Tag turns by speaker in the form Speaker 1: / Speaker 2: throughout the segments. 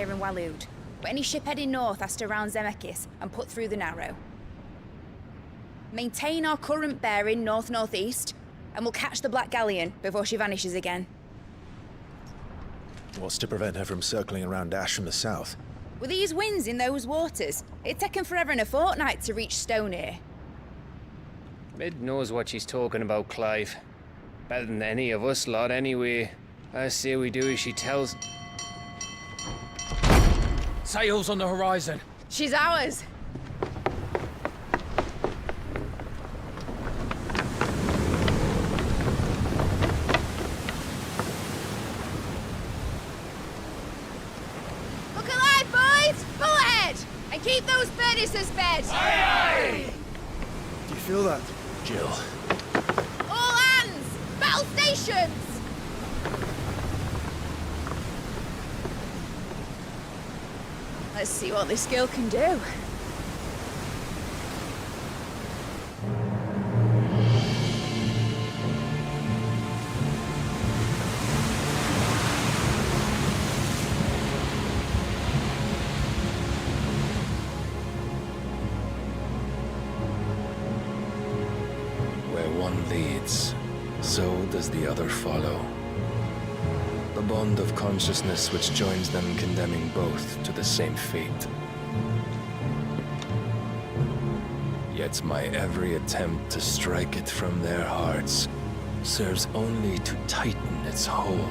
Speaker 1: here in Waloed, but any ship heading north has to round Zemeckis and put through the Narrow. Maintain our current bearing north-northeast, and we'll catch the Black Galleon before she vanishes again.
Speaker 2: What's to prevent her from circling around Ash from the south?
Speaker 1: With these winds in those waters, it'd take 'em forever and a fortnight to reach Stonehere.
Speaker 3: Mid knows what she's talking about, Clive. Better than any of us lot, anyway. I say we do as she tells.
Speaker 4: Sails on the horizon.
Speaker 1: She's ours. Look alive, boys! Full ahead! And keep those furnaces fed!
Speaker 4: Aye, aye!
Speaker 2: Do you feel that, Jill?
Speaker 1: All hands! Battle stations! Let's see what this girl can do.
Speaker 5: Where one leads, so does the other follow. The bond of consciousness which joins them condemning both to the same fate. Yet my every attempt to strike it from their hearts serves only to tighten its hold.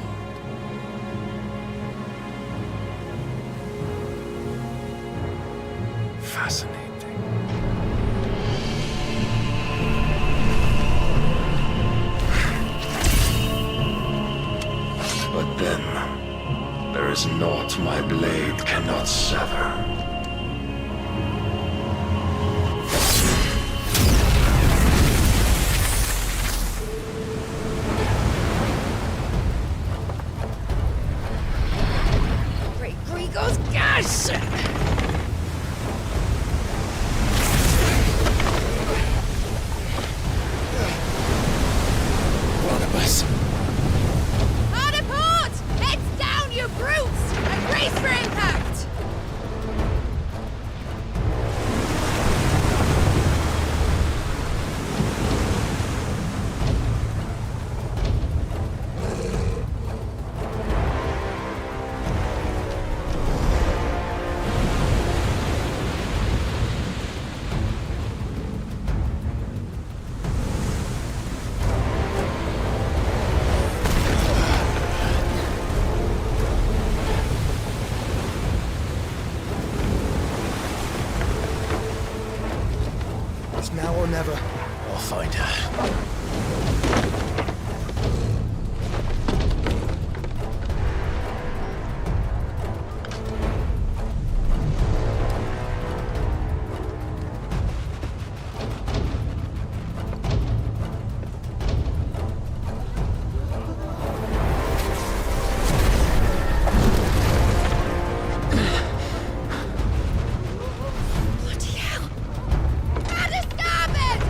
Speaker 5: Fascinating. But then, there is naught my blade cannot sever.
Speaker 1: Great Grigos, gosh!
Speaker 5: One of us.
Speaker 1: Hard a port! Heads down, you brutes! And brace for impact!
Speaker 2: It's now or never. I'll find her.
Speaker 1: Bloody hell! Out of starboard!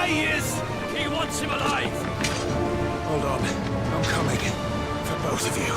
Speaker 4: There he is! He wants him alive!
Speaker 2: Hold on. I'm coming. For both of you.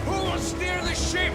Speaker 4: Who will steer the ship?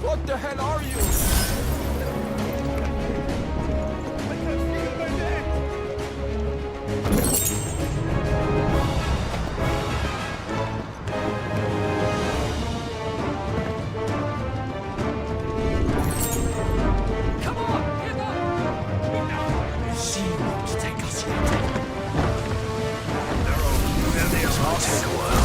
Speaker 4: What the hell are you? Come on, get up! She won't take us yet.
Speaker 2: This might take a while.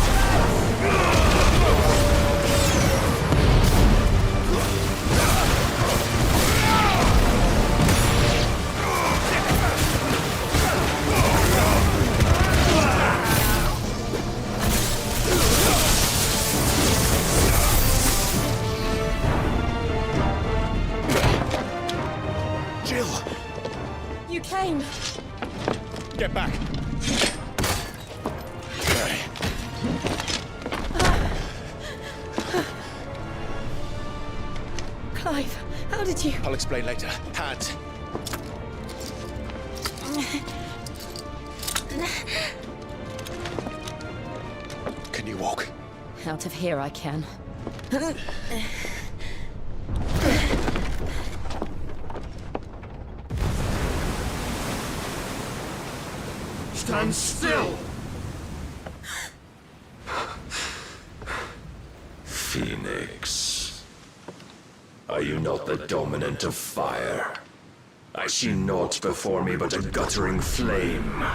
Speaker 2: Jill!
Speaker 1: You came.
Speaker 2: Get back! Sorry.
Speaker 1: Clive, how did you...
Speaker 2: I'll explain later. Hands. Can you walk?
Speaker 1: Out of here I can.
Speaker 2: Stand still!
Speaker 5: Phoenix. Are you not the dominant of fire? I see naught before me but a guttering flame.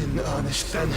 Speaker 2: in earnest then.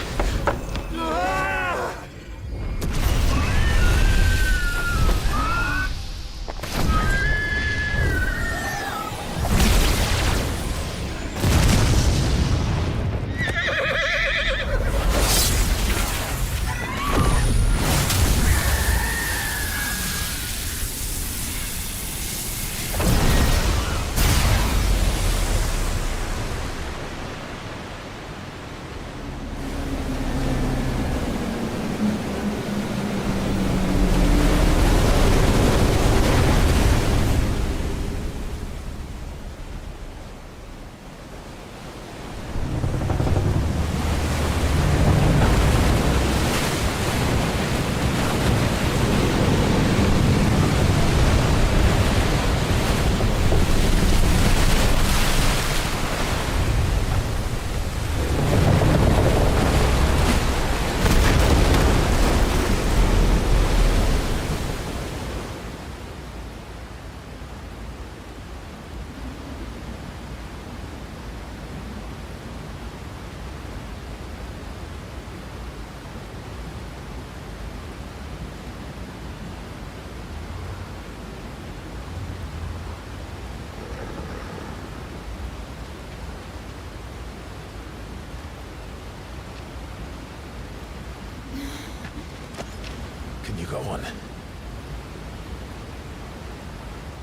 Speaker 2: Can you go on?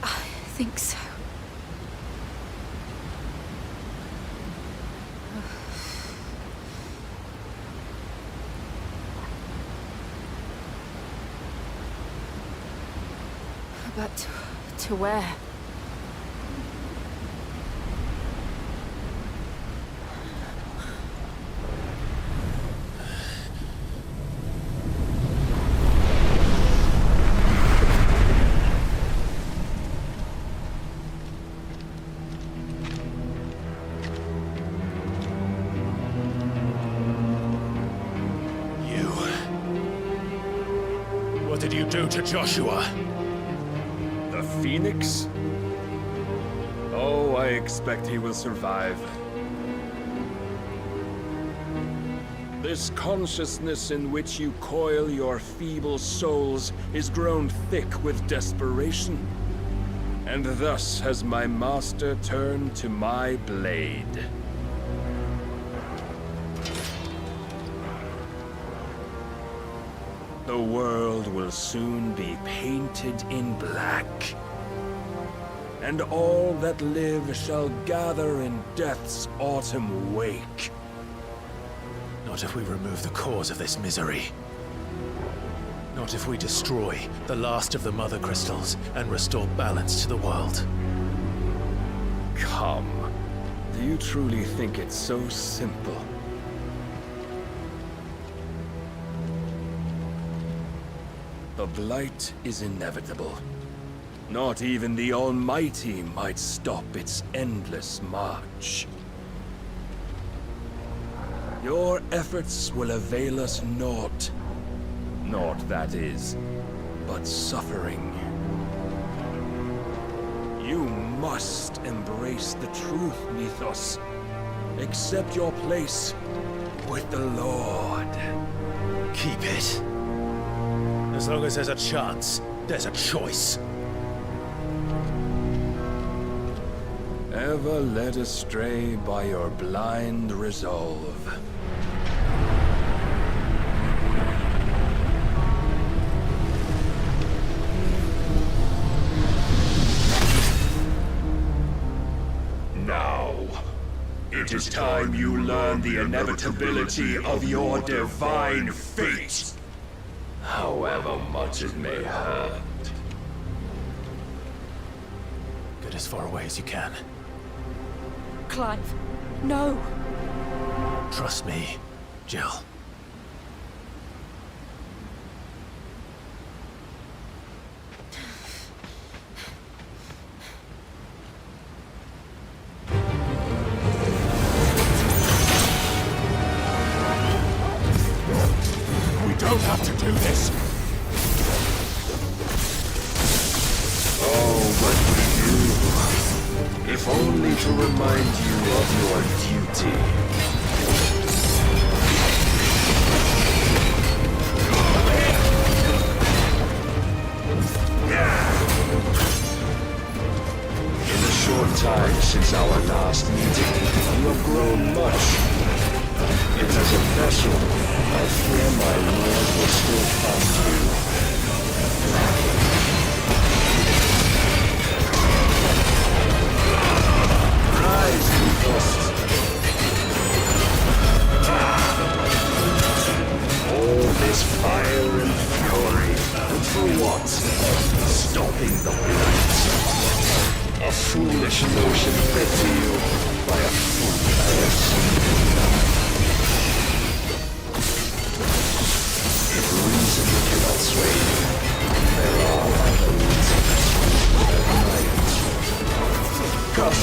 Speaker 1: I think so. But to where?
Speaker 2: What did you do to Joshua?
Speaker 5: The Phoenix? Oh, I expect he will survive. This consciousness in which you coil your feeble souls is grown thick with desperation. And thus has my master turned to my blade. The world will soon be painted in black. And all that live shall gather in death's autumn wake.
Speaker 2: Not if we remove the cause of this misery. Not if we destroy the last of the Mother Crystals and restore balance to the world.
Speaker 5: Come. Do you truly think it's so simple? The blight is inevitable. Not even the Almighty might stop its endless march. Your efforts will avail us naught. Naught, that is, but suffering. You must embrace the truth, Mythos. Accept your place with the Lord.
Speaker 2: Keep it. As long as there's a chance, there's a choice.
Speaker 5: Ever led astray by your blind resolve.
Speaker 6: Now, it is time you learn the inevitability of your divine fate. However much it may hurt.
Speaker 2: Get as far away as you can.
Speaker 1: Clive, no!
Speaker 2: Trust me, Jill.
Speaker 6: We don't have to do this.
Speaker 5: Oh, but we do. If only to remind you of your duty.
Speaker 6: since our last meeting. You have grown much. Yet as a vessel, I fear my lord will still find you. Rise, Eikons. All this fire and fury, but for what? Stopping the blight. A foolish notion fed to you by a fool I have seen. If reason cannot sway you, there are other reasons that might. Come.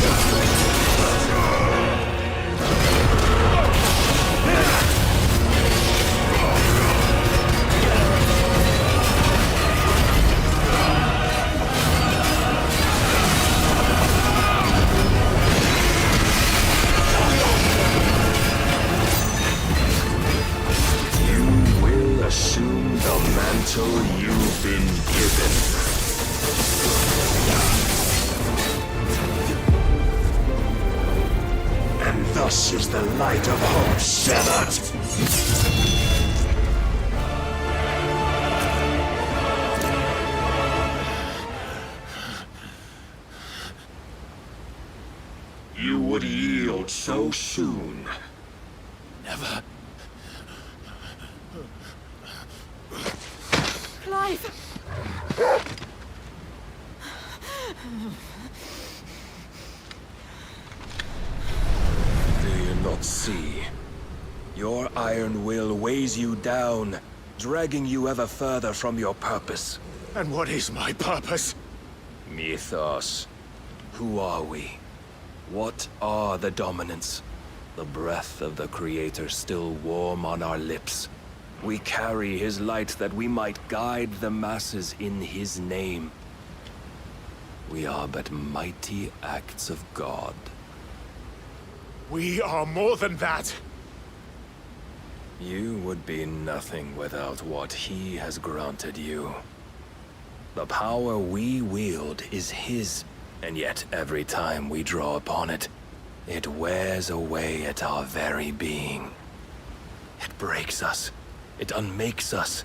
Speaker 6: Assume the mantle you've been given. And thus is the light of hope severed. You would yield so soon.
Speaker 2: Never.
Speaker 1: Clive!
Speaker 5: Do you not see? Your iron will weighs you down, dragging you ever further from your purpose.
Speaker 2: And what is my purpose?
Speaker 5: Mythos. Who are we? What are the dominants? The breath of the Creator still warm on our lips. We carry his light that we might guide the masses in his name. We are but mighty acts of God.
Speaker 2: We are more than that.
Speaker 5: You would be nothing without what he has granted you. The power we wield is his, and yet every time we draw upon it, it wears away at our very being. It breaks us. It unmakes us,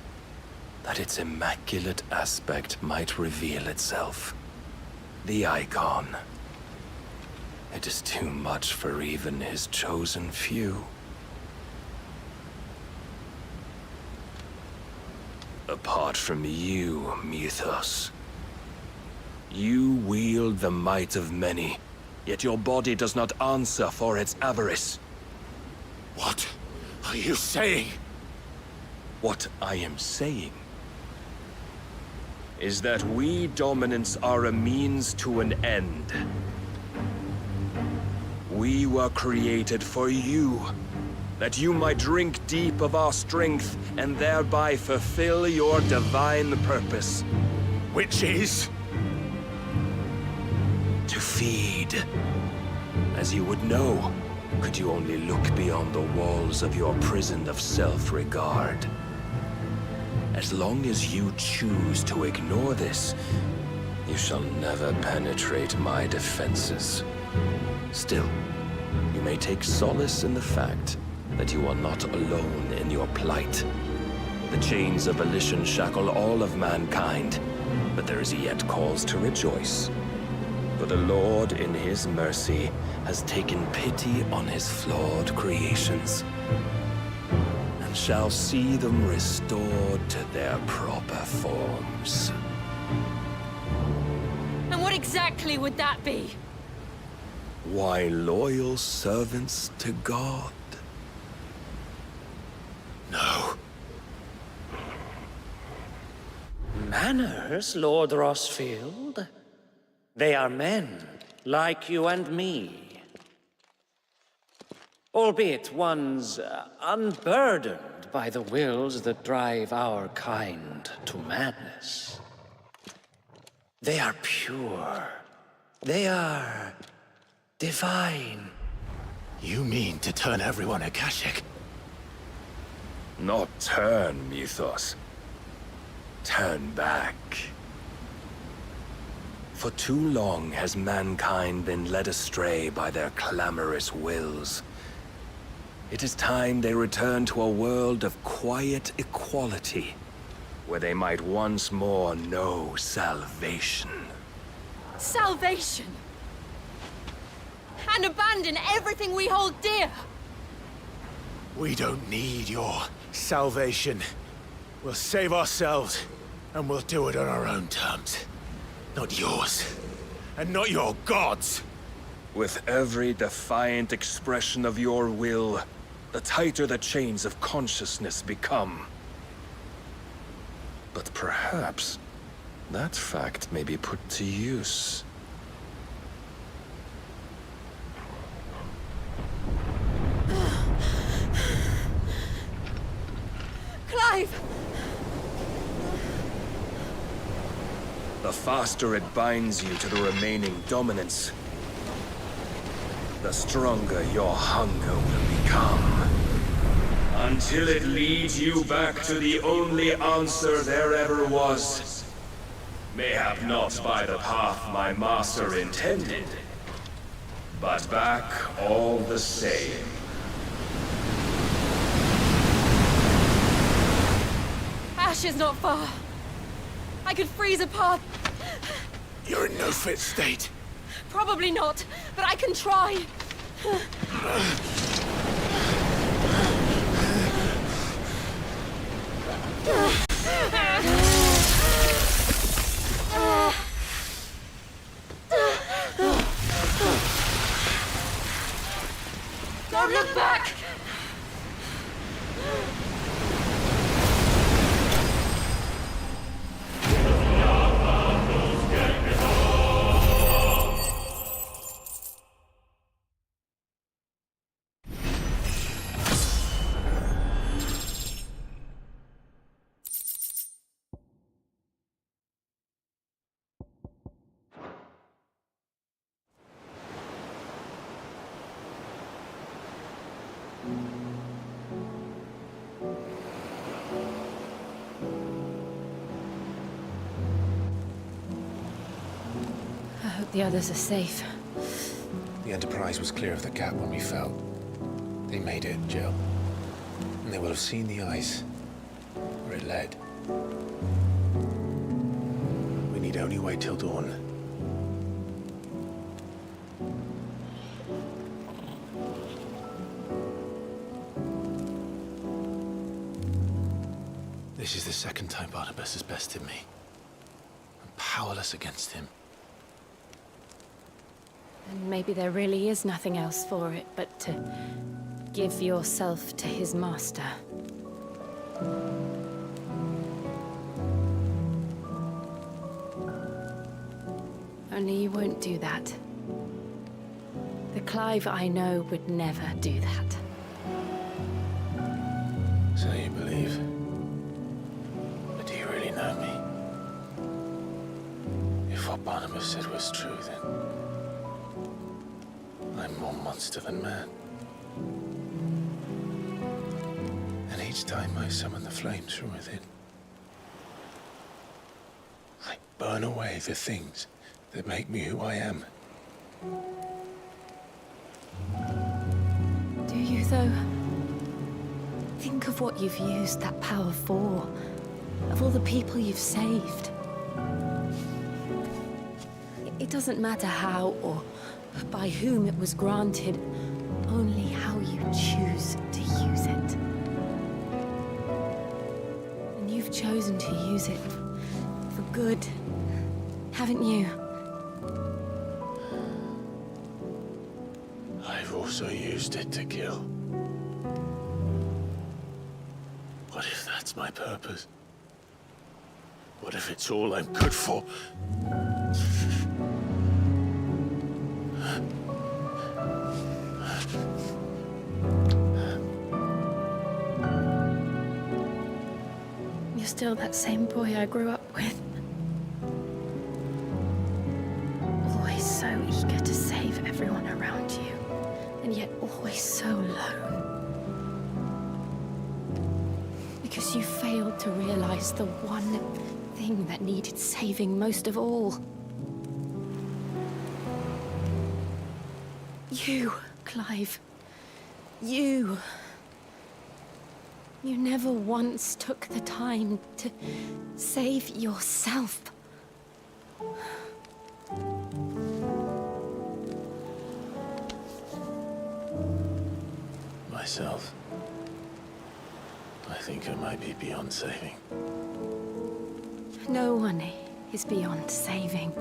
Speaker 5: that its immaculate aspect might reveal itself. The Eikon. It is too much for even his chosen few. Apart from you, Mythos, you wield the might of many, yet your body does not answer for its avarice.
Speaker 2: What are you saying?
Speaker 5: What I am saying is that we dominants are a means to an end. We were created for you, that you might drink deep of our strength and thereby fulfill your divine purpose.
Speaker 2: Which is?
Speaker 5: To feed. As you would know, could you only look beyond the walls of your prison of self-regard. As long as you choose to ignore this, you shall never penetrate my defenses. Still, you may take solace in the fact that you are not alone in your plight. The chains of volition shackle all of mankind, but there is yet cause to rejoice. For the Lord, in his mercy, has taken pity on his flawed creations, and shall see them restored to their proper forms.
Speaker 1: And what exactly would that be?
Speaker 5: Why, loyal servants to God.
Speaker 2: No.
Speaker 7: Manners, Lord Rosfield? They are men, like you and me. Albeit ones unburdened by the wills that drive our kind to madness. They are pure. They are divine.
Speaker 2: You mean to turn everyone Akashic?
Speaker 5: Not turn, Mythos. Turn back. For too long has mankind been led astray by their clamorous wills. It is time they return to a world of quiet equality, where they might once more know salvation.
Speaker 1: Salvation! And abandon everything we hold dear!
Speaker 2: We don't need your salvation. We'll save ourselves, and we'll do it on our own terms. Not yours. And not your gods!
Speaker 5: With every defiant expression of your will, the tighter the chains of consciousness become. But perhaps that fact may be put to use.
Speaker 1: Clive!
Speaker 5: The faster it binds you to the remaining dominance, the stronger your hunger will become. Until it leads you back to the only answer there ever was. Mayhap not by the path my master intended, but back all the same.
Speaker 1: Ash is not far. I could freeze a path.
Speaker 2: You're in no fit state.
Speaker 1: Probably not, but I can try. Don't look back! I hope the others are safe.
Speaker 2: The Enterprise was clear of the gap when we fell. They made it, Jill. And they will have seen the ice, where it led. We need only wait till dawn. This is the second time Barnabas has bested me. I'm powerless against him.
Speaker 1: And maybe there really is nothing else for it but to give yourself to his master. Only you won't do that. The Clive I know would never do that.
Speaker 2: So you believe? But do you really know me? If what Barnabas said was true, then I'm more monster than man. And each time I summon the flames from within, I burn away the things that make me who I am.
Speaker 1: Do you, though? Think of what you've used that power for. Of all the people you've saved. It doesn't matter how or by whom it was granted, only how you choose to use it. And you've chosen to use it for good, haven't you?
Speaker 2: I've also used it to kill. What if that's my purpose? What if it's all I'm good for?
Speaker 1: You're still that same boy I grew up with. Always so eager to save everyone around you, and yet always so lone. Because you failed to realize the one thing that needed saving most of all. You, Clive. You. You never once took the time to save yourself.
Speaker 2: Myself. I think I might be beyond saving.
Speaker 1: No one is beyond saving.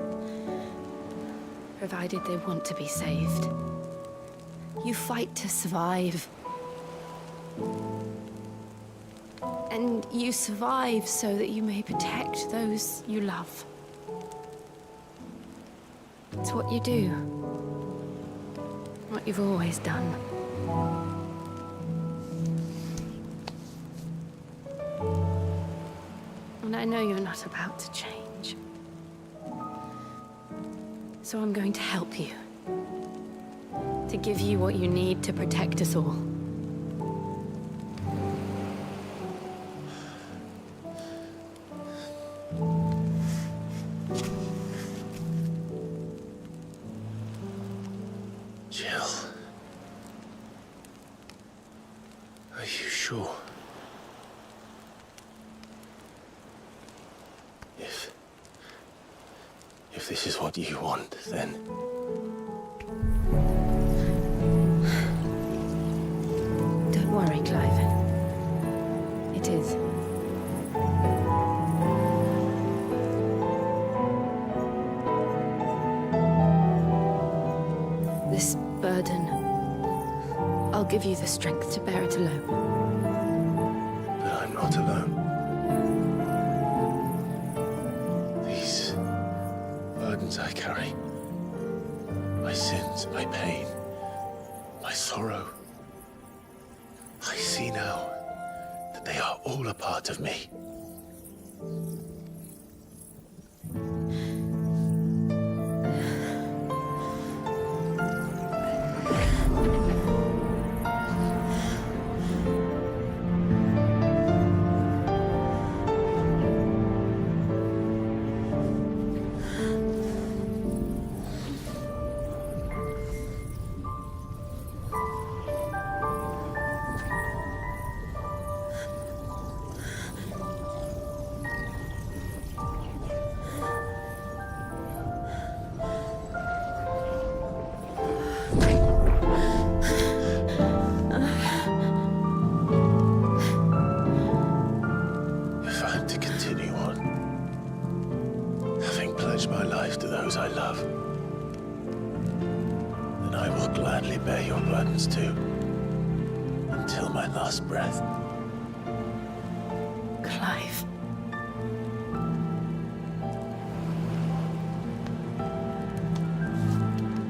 Speaker 1: Provided they want to be saved. You fight to survive. And you survive so that you may protect those you love. It's what you do. What you've always done. And I know you're not about to change. So I'm going to help you. To give you what you need to protect us all.
Speaker 2: Jill. Are you sure? If this is what you want, then...
Speaker 1: Don't worry, Clive. It is. This burden, I'll give you the strength to bear it alone.
Speaker 2: But I'm not alone. These burdens I carry, my sins, my pain, my sorrow, I see now that they are all a part of me. If I'm to continue on, having pledged my life to those I love, then I will gladly bear your burdens too, until my last breath.
Speaker 1: Clive.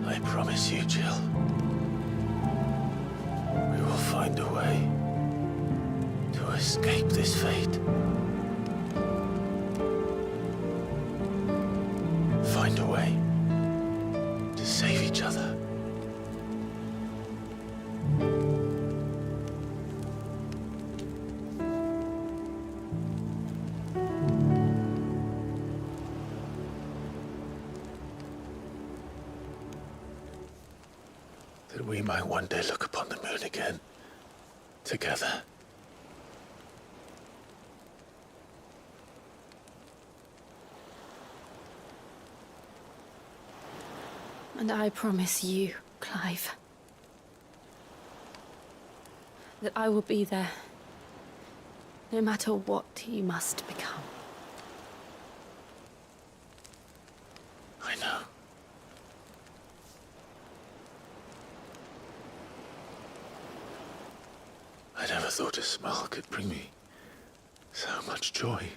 Speaker 2: I promise you, Jill, we will find a way to escape this fate. Find a way to save each other. That we might one day look upon the moon again, together.
Speaker 1: And I promise you, Clive, that I will be there, no matter what you must become.
Speaker 2: I know. I never thought a smile could bring me so much joy.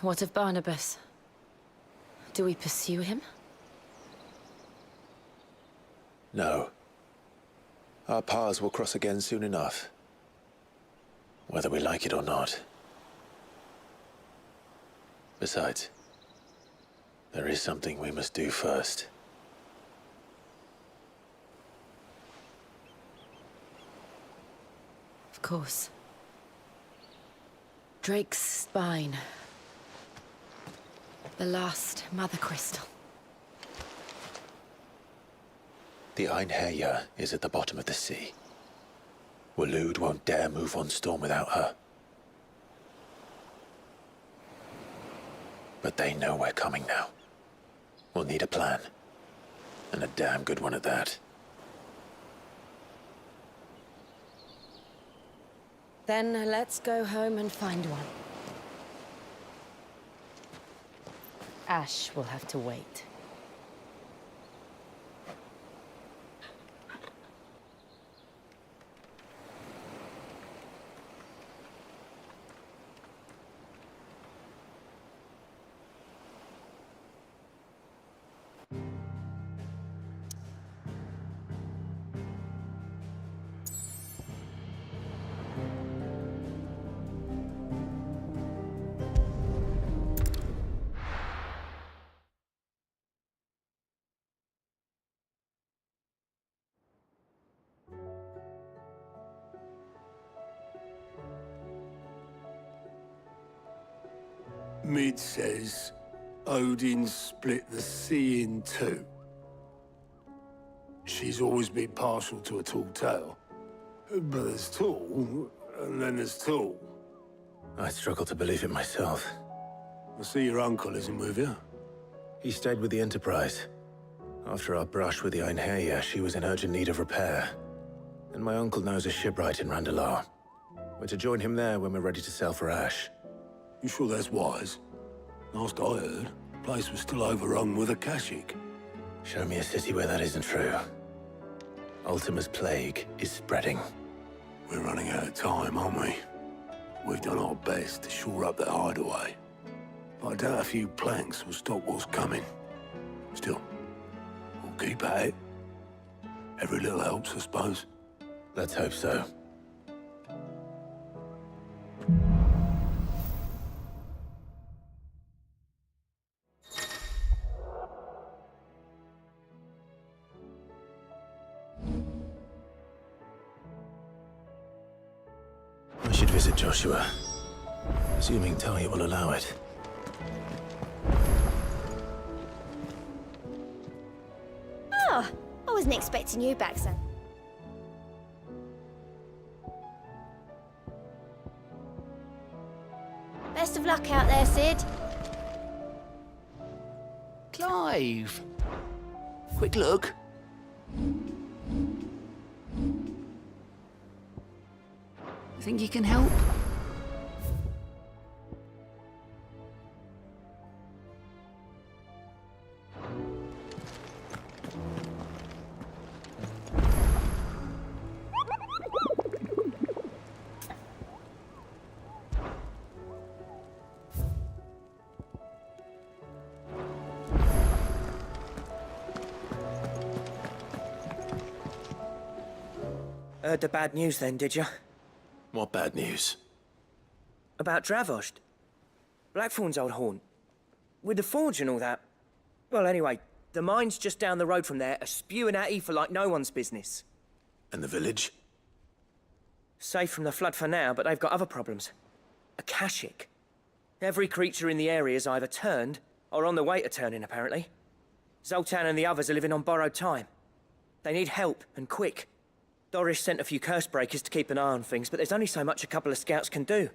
Speaker 1: What of Barnabas? Do we pursue him?
Speaker 2: No. Our paths will cross again soon enough. Whether we like it or not. Besides, there is something we must do first.
Speaker 1: Of course. Drake's spine. The last Mother Crystal.
Speaker 2: The Einherjar is at the bottom of the sea. Waloed won't dare move on Storm without her. But they know we're coming now. We'll need a plan. And a damn good one at that.
Speaker 1: Then let's go home and find one. Ash will have to wait.
Speaker 8: Mid says Odin split the sea in two. She's always been partial to a tall tale. But there's tall, and then there's tall.
Speaker 2: I struggle to believe it myself.
Speaker 8: I see your uncle isn't with you.
Speaker 2: He stayed with the Enterprise. After our brush with the Einherjar, she was in urgent need of repair. And my uncle knows a shipwright in Randalar. We're to join him there when we're ready to sail for Ash.
Speaker 8: You sure that's wise? Last I heard, the place was still overrun with Akashic.
Speaker 2: Show me a city where that isn't true. Ultima's plague is spreading.
Speaker 8: We're running out of time, aren't we? We've done our best to shore up that hideaway. But I doubt a few planks will stop what's coming. Still, we'll keep at it. Every little helps, I suppose.
Speaker 2: Let's hope so. I should visit Joshua, assuming Talia will allow it.
Speaker 9: Oh, I wasn't expecting you back, son. Best of luck out there, Sid.
Speaker 10: Clive! Quick look. Think you can help?
Speaker 11: Heard the bad news then, did you?
Speaker 2: What bad news?
Speaker 11: About Dravost. Blackthorn's old haunt. With the forge and all that. Well, anyway, the mine's just down the road from there are spewing out ether like no one's business.
Speaker 2: And the village?
Speaker 11: Safe from the flood for now, but they've got other problems. Akashic. Every creature in the area's either turned, or on the way to turning, apparently. Zoltan and the others are living on borrowed time. They need help, and quick. Doris sent a few curse breakers to keep an eye on things, but there's only so much a couple of scouts can do.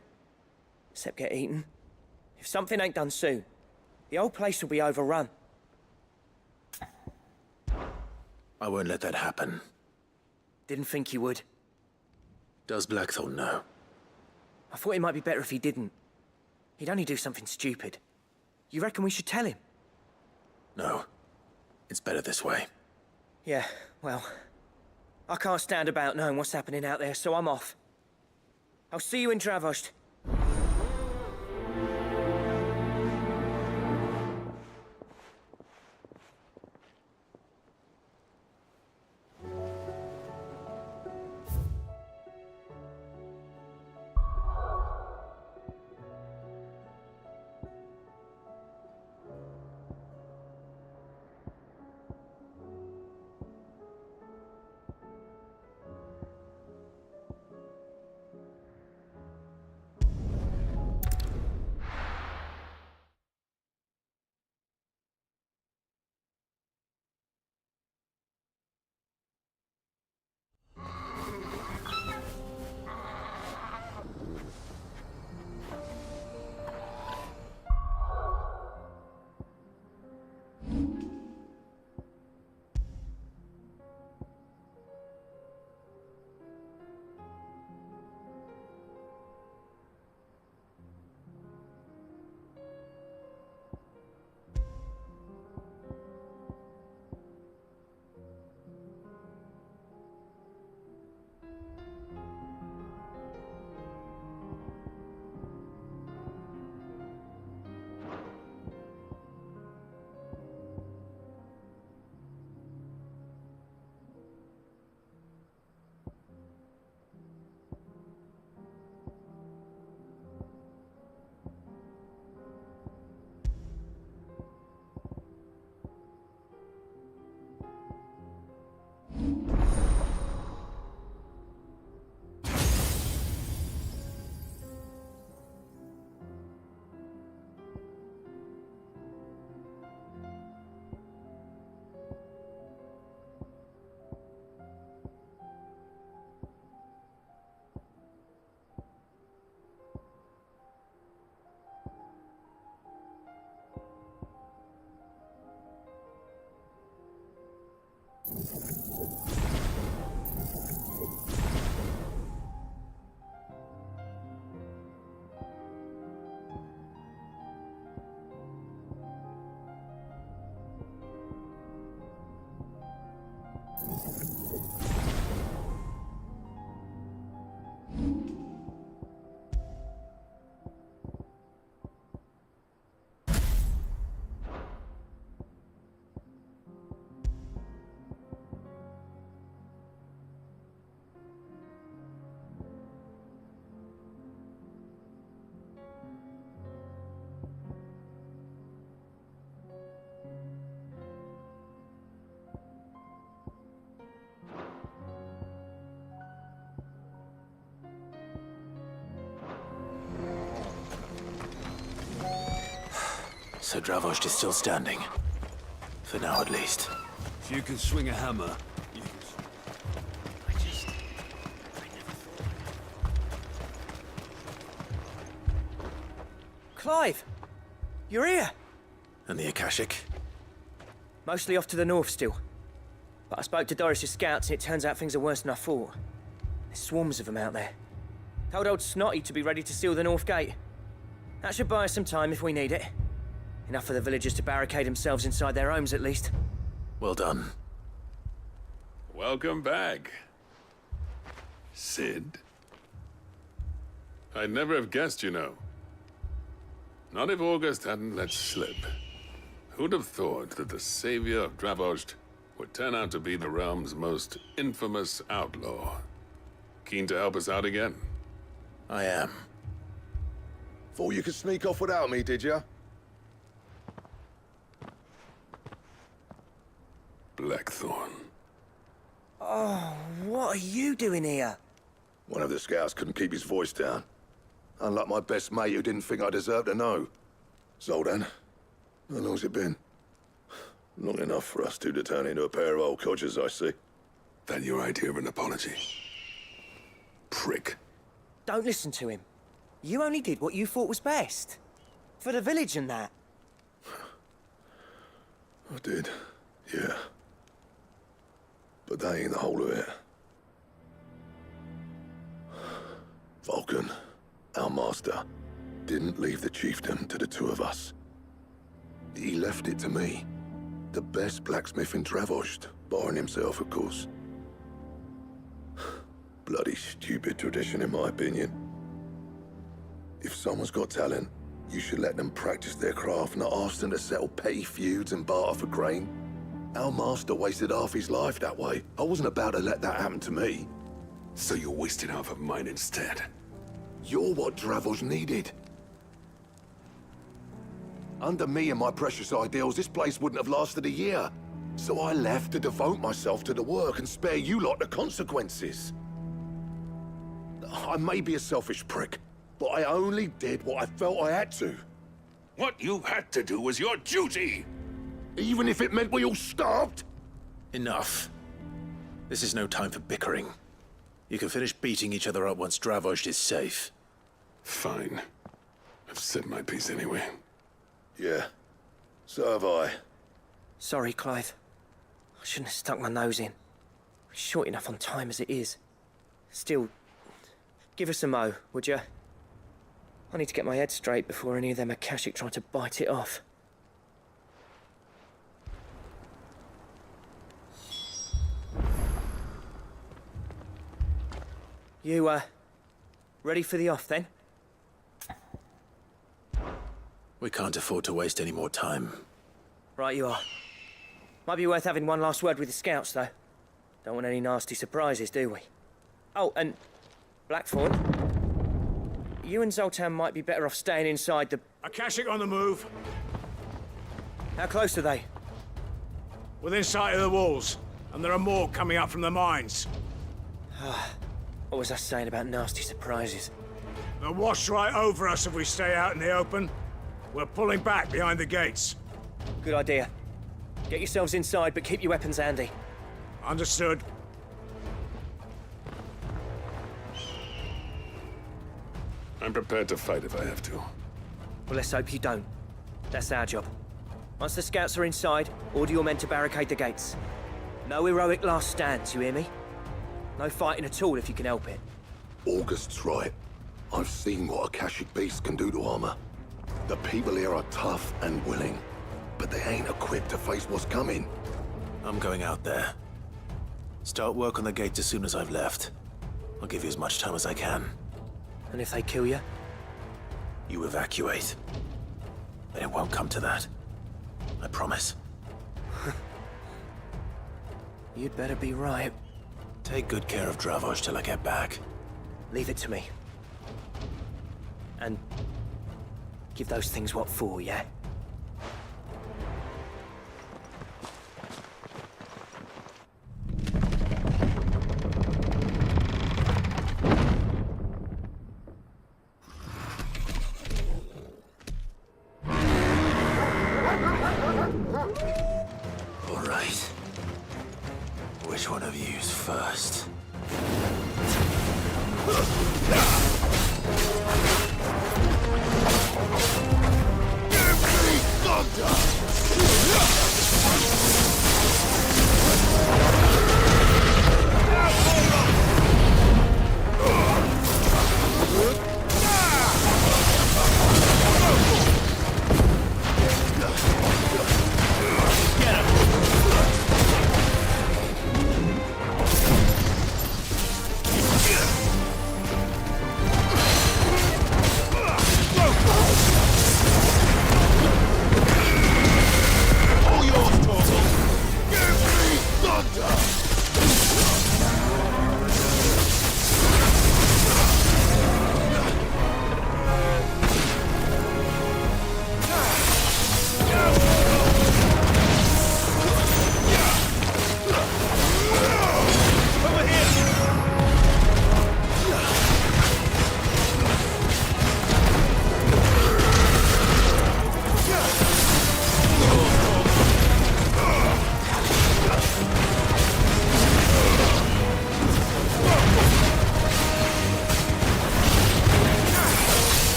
Speaker 11: Except get eaten. If something ain't done soon, the old place will be overrun.
Speaker 2: I won't let that happen.
Speaker 11: Didn't think you would.
Speaker 2: Does Blackthorn know?
Speaker 11: I thought it might be better if he didn't. He'd only do something stupid. You reckon we should tell him?
Speaker 2: No. It's better this way.
Speaker 11: Yeah, well... I can't stand about knowing what's happening out there, so I'm off. I'll see you in Dravost.
Speaker 2: So Dravost is still standing. For now, at least.
Speaker 6: If you can swing a hammer, you can...
Speaker 11: Clive! You're here!
Speaker 2: And the Akashic?
Speaker 11: Mostly off to the north still. But I spoke to Doris's scouts and it turns out things are worse than I thought. There's swarms of them out there. Told old Snotty to be ready to seal the north gate. That should buy us some time if we need it. Enough for the villagers to barricade themselves inside their homes at least.
Speaker 2: Well done.
Speaker 12: Welcome back, Sid. I'd never have guessed, you know. Not if August hadn't let slip. Who'd have thought that the savior of Dravost would turn out to be the realm's most infamous outlaw? Keen to help us out again?
Speaker 2: I am.
Speaker 13: Thought you could sneak off without me, did ya?
Speaker 12: Blackthorn.
Speaker 11: Oh, what are you doing here?
Speaker 13: One of the scouts couldn't keep his voice down. Unlike my best mate who didn't think I deserved to know. Zoltan, how long's it been? Long enough for us two to turn into a pair of old codgers, I see.
Speaker 12: That your idea of an apology? Prick.
Speaker 11: Don't listen to him. You only did what you thought was best. For the village and that.
Speaker 13: I did, yeah. But that ain't the whole of it. Vulcan, our master, didn't leave the chiefdom to the two of us. He left it to me. The best blacksmith in Dravost, barring himself, of course. Bloody stupid tradition, in my opinion. If someone's got talent, you should let them practice their craft, not ask them to settle petty feuds and barter for grain. Our master wasted half his life that way. I wasn't about to let that happen to me.
Speaker 12: So you wasted half of mine instead?
Speaker 13: You're what Dravost needed. Under me and my precious ideals, this place wouldn't have lasted a year. So I left to devote myself to the work and spare you lot the consequences. I may be a selfish prick, but I only did what I felt I had to.
Speaker 12: What you had to do was your duty!
Speaker 13: Even if it meant we all starved?
Speaker 2: Enough. This is no time for bickering. You can finish beating each other up once Dravost is safe.
Speaker 12: Fine. I've said my piece anyway.
Speaker 13: Yeah, so have I.
Speaker 11: Sorry, Clive. I shouldn't have stuck my nose in. We're short enough on time as it is. Still, give us a mo, would you? I need to get my head straight before any of them Akashic try to bite it off. You, ready for the off, then?
Speaker 2: We can't afford to waste any more time.
Speaker 11: Right you are. Might be worth having one last word with the scouts, though. Don't want any nasty surprises, do we? Oh, and Blackthorn, you and Zoltan might be better off staying inside the...
Speaker 2: Akashic on the move.
Speaker 11: How close are they?
Speaker 2: Within sight of the walls, and there are more coming up from the mines.
Speaker 11: What was I saying about nasty surprises?
Speaker 2: They'll wash right over us if we stay out in the open. We're pulling back behind the gates.
Speaker 11: Good idea. Get yourselves inside, but keep your weapons handy.
Speaker 2: Understood.
Speaker 12: I'm prepared to fight if I have to.
Speaker 11: Well, let's hope you don't. That's our job. Once the scouts are inside, order your men to barricade the gates. No heroic last stands, you hear me? No fighting at all if you can help it.
Speaker 13: August's right. I've seen what Akashic beasts can do to armor. The people here are tough and willing, but they ain't equipped to face what's coming.
Speaker 2: I'm going out there. Start work on the gates as soon as I've left. I'll give you as much time as I can.
Speaker 11: And if they kill you?
Speaker 2: You evacuate. But it won't come to that. I promise.
Speaker 11: You'd better be right.
Speaker 2: Take good care of Dravost till I get back.
Speaker 11: Leave it to me. And give those things what for, yeah?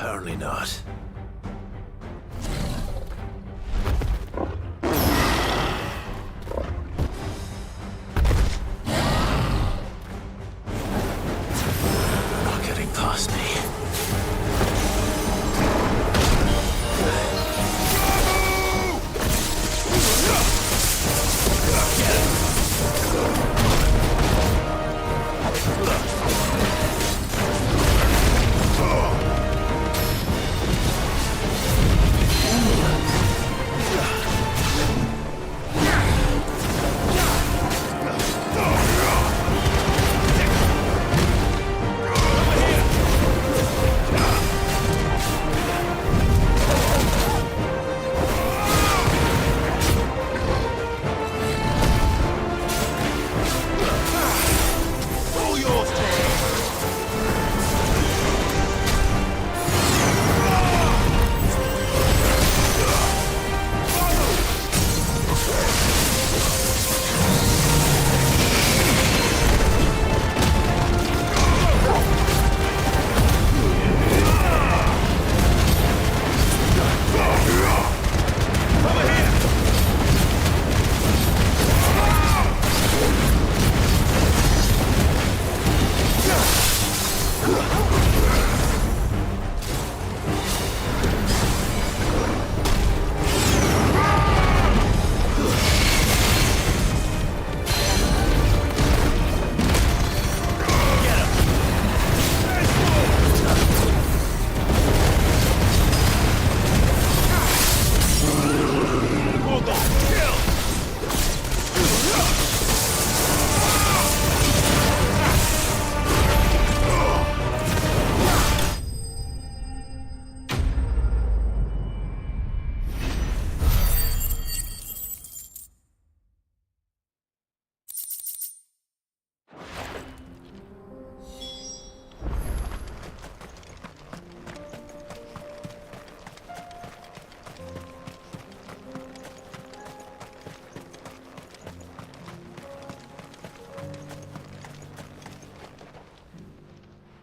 Speaker 2: Apparently not. Not getting past me.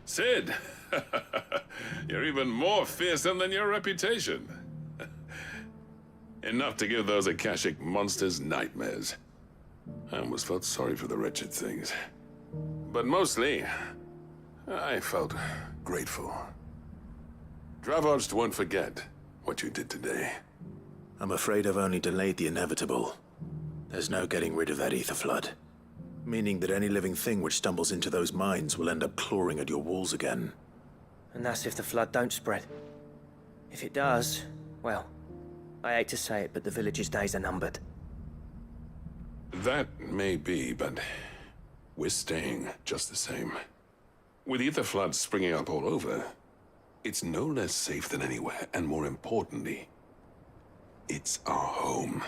Speaker 12: Sid! You're even more fearsome than your reputation. Enough to give those Akashic monsters nightmares. I almost felt sorry for the wretched things. But mostly, I felt grateful. Dravojst won't forget what you did today.
Speaker 2: I'm afraid I've only delayed the inevitable. There's no getting rid of that ether flood. Meaning that any living thing which stumbles into those mines will end up clawing at your walls again.
Speaker 11: And that's if the flood don't spread. If it does, well, I hate to say it, but the village's days are numbered.
Speaker 12: That may be, but we're staying just the same. With ether floods springing up all over, it's no less safe than anywhere, and more importantly, it's our home.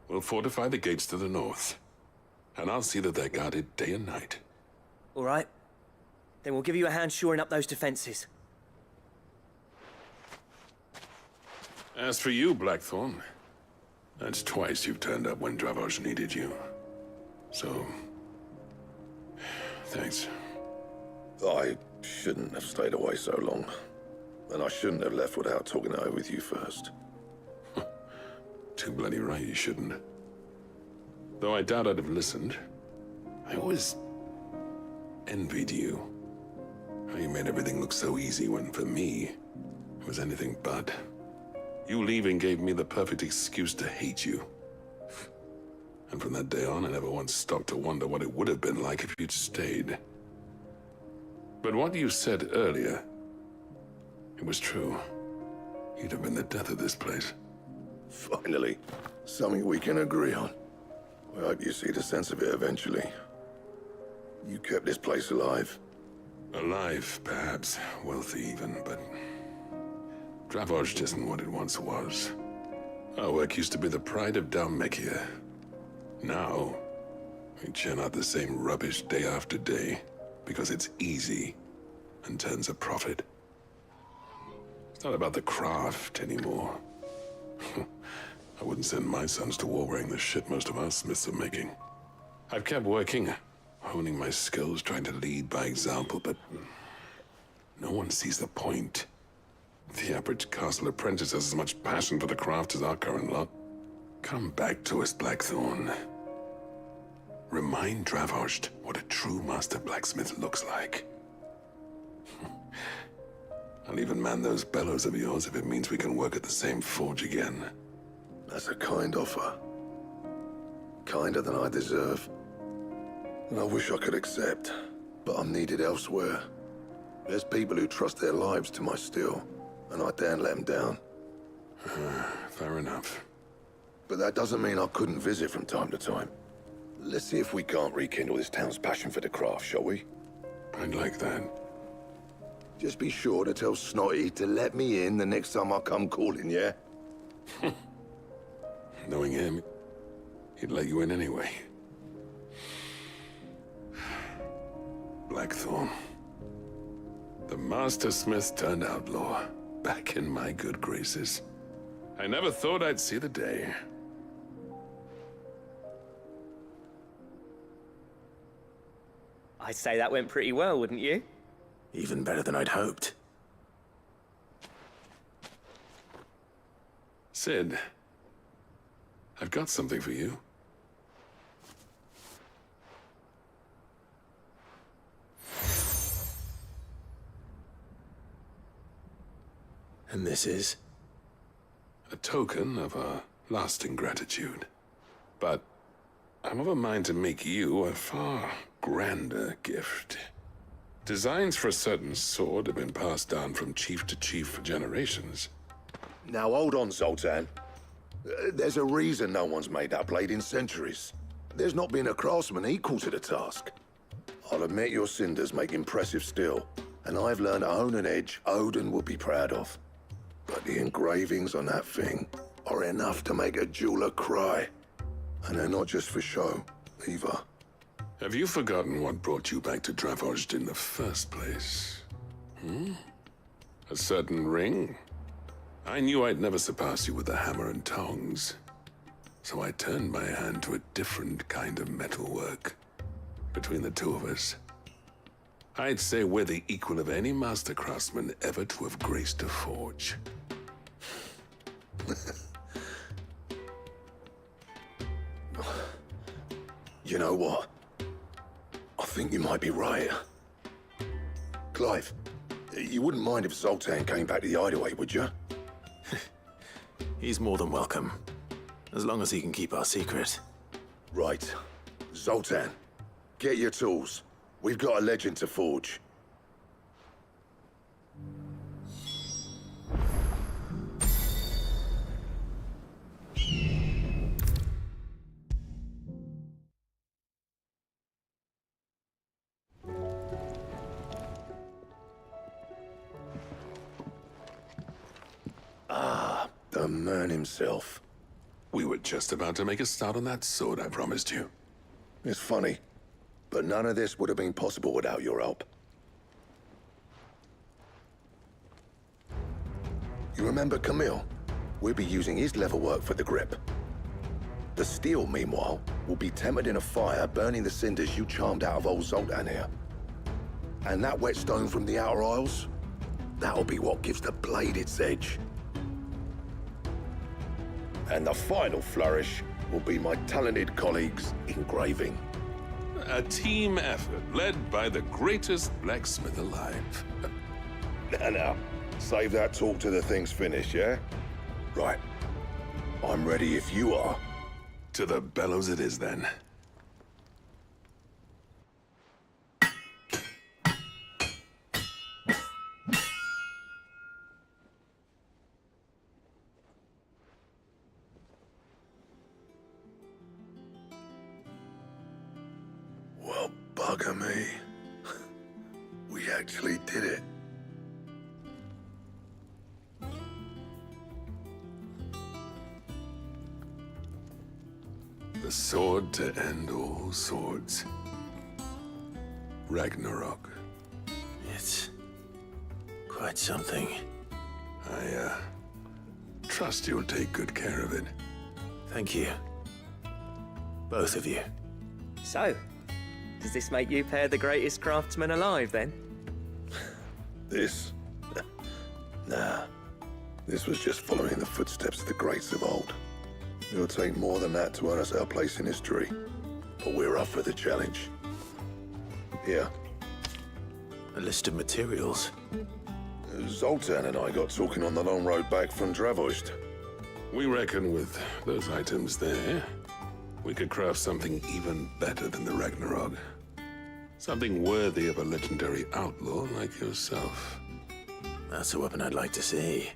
Speaker 12: We'll fortify the gates to the north, and I'll see that they're guarded day and night.
Speaker 11: All right. Then we'll give you a hand shoring up those defenses.
Speaker 12: As for you, Blackthorn, that's twice you've turned up when Dravoj needed you. So, thanks.
Speaker 13: I shouldn't have stayed away so long. And I shouldn't have left without talking it over with you first.
Speaker 12: Too bloody right you shouldn't. Though I doubt I'd have listened. I always envied you. How you made everything look so easy when, for me, it was anything but. You leaving gave me the perfect excuse to hate you. And from that day on, I never once stopped to wonder what it would have been like if you'd stayed. But what you said earlier, it was true. You'd have been the death of this place.
Speaker 13: Finally, something we can agree on. I hope you see the sense of it eventually. You kept this place alive.
Speaker 12: Alive, perhaps. Wealthy even, but Dravoj isn't what it once was. Our work used to be the pride of Dalmekia. Now, we churn out the same rubbish day after day because it's easy and turns a profit. It's not about the craft anymore. I wouldn't send my sons to war wearing the shit most of our smiths are making. I've kept working, honing my skills, trying to lead by example, but no one sees the point. The average castle apprentice has as much passion for the craft as our current lot. Come back to us, Blackthorn. Remind Dravost what a true master blacksmith looks like. I'll even man those bellows of yours if it means we can work at the same forge again.
Speaker 13: That's a kind offer. Kinder than I deserve. And I wish I could accept, but I'm needed elsewhere. There's people who trust their lives to my steel, and I daren't let them down.
Speaker 12: Fair enough.
Speaker 13: But that doesn't mean I couldn't visit from time to time. Let's see if we can't rekindle this town's passion for the craft, shall we?
Speaker 12: I'd like that.
Speaker 13: Just be sure to tell Snotty to let me in the next time I come calling, yeah?
Speaker 12: Knowing him, he'd let you in anyway. Blackthorn. The Master Smith turned outlaw, back in my good graces. I never thought I'd see the day.
Speaker 11: I'd say that went pretty well, wouldn't you?
Speaker 2: Even better than I'd hoped.
Speaker 12: Sid, I've got something for you.
Speaker 2: And this is?
Speaker 12: A token of our lasting gratitude. But I'm of a mind to make you a far grander gift. Designs for a certain sword have been passed down from chief to chief for generations.
Speaker 13: Now hold on, Zoltan. There's a reason no one's made that blade in centuries. There's not been a craftsman equal to the task. I'll admit your cinders make impressive steel, and I've learned to own an edge Odin would be proud of. But the engravings on that thing are enough to make a jeweler cry. And they're not just for show, either.
Speaker 12: Have you forgotten what brought you back to Dravost in the first place? A certain ring? I knew I'd never surpass you with the hammer and tongs. So I turned my hand to a different kind of metalwork. Between the two of us, I'd say we're the equal of any master craftsman ever to have graced a forge.
Speaker 13: You know what? I think you might be right. Clive, you wouldn't mind if Zoltan came back to the hideaway, would you?
Speaker 2: He's more than welcome. As long as he can keep our secret.
Speaker 13: Right. Zoltan, get your tools. We've got a legend to forge. Ah, the man himself.
Speaker 12: We were just about to make a start on that sword I promised you.
Speaker 13: It's funny, but none of this would have been possible without your help. You remember Camille? We'll be using his leatherwork for the grip. The steel, meanwhile, will be tempered in a fire, burning the cinders you charmed out of old Zoltan here. And that whetstone from the Outer Isles, that'll be what gives the blade its edge. And the final flourish will be my talented colleagues' engraving.
Speaker 12: A team effort led by the greatest blacksmith alive.
Speaker 13: Now, save that talk till the thing's finished, yeah? Right. I'm ready if you are.
Speaker 12: To the bellows it is, then.
Speaker 13: Well, bugger me. We actually did it.
Speaker 12: The sword to end all swords. Ragnarok.
Speaker 2: It's quite something.
Speaker 12: I, trust you'll take good care of it.
Speaker 2: Thank you. Both of you.
Speaker 11: So, does this make you pair the greatest craftsman alive, then?
Speaker 13: This? Nah, This was just following the footsteps of the greats of old. It'll take more than that to earn us our place in history. But we're up for the challenge. Here.
Speaker 2: A list of materials.
Speaker 13: Zoltan and I got talking on the long road back from Dravost.
Speaker 12: We reckon with those items there, we could craft something even better than the Ragnarok. Something worthy of a legendary outlaw like yourself.
Speaker 2: That's a weapon I'd like to see.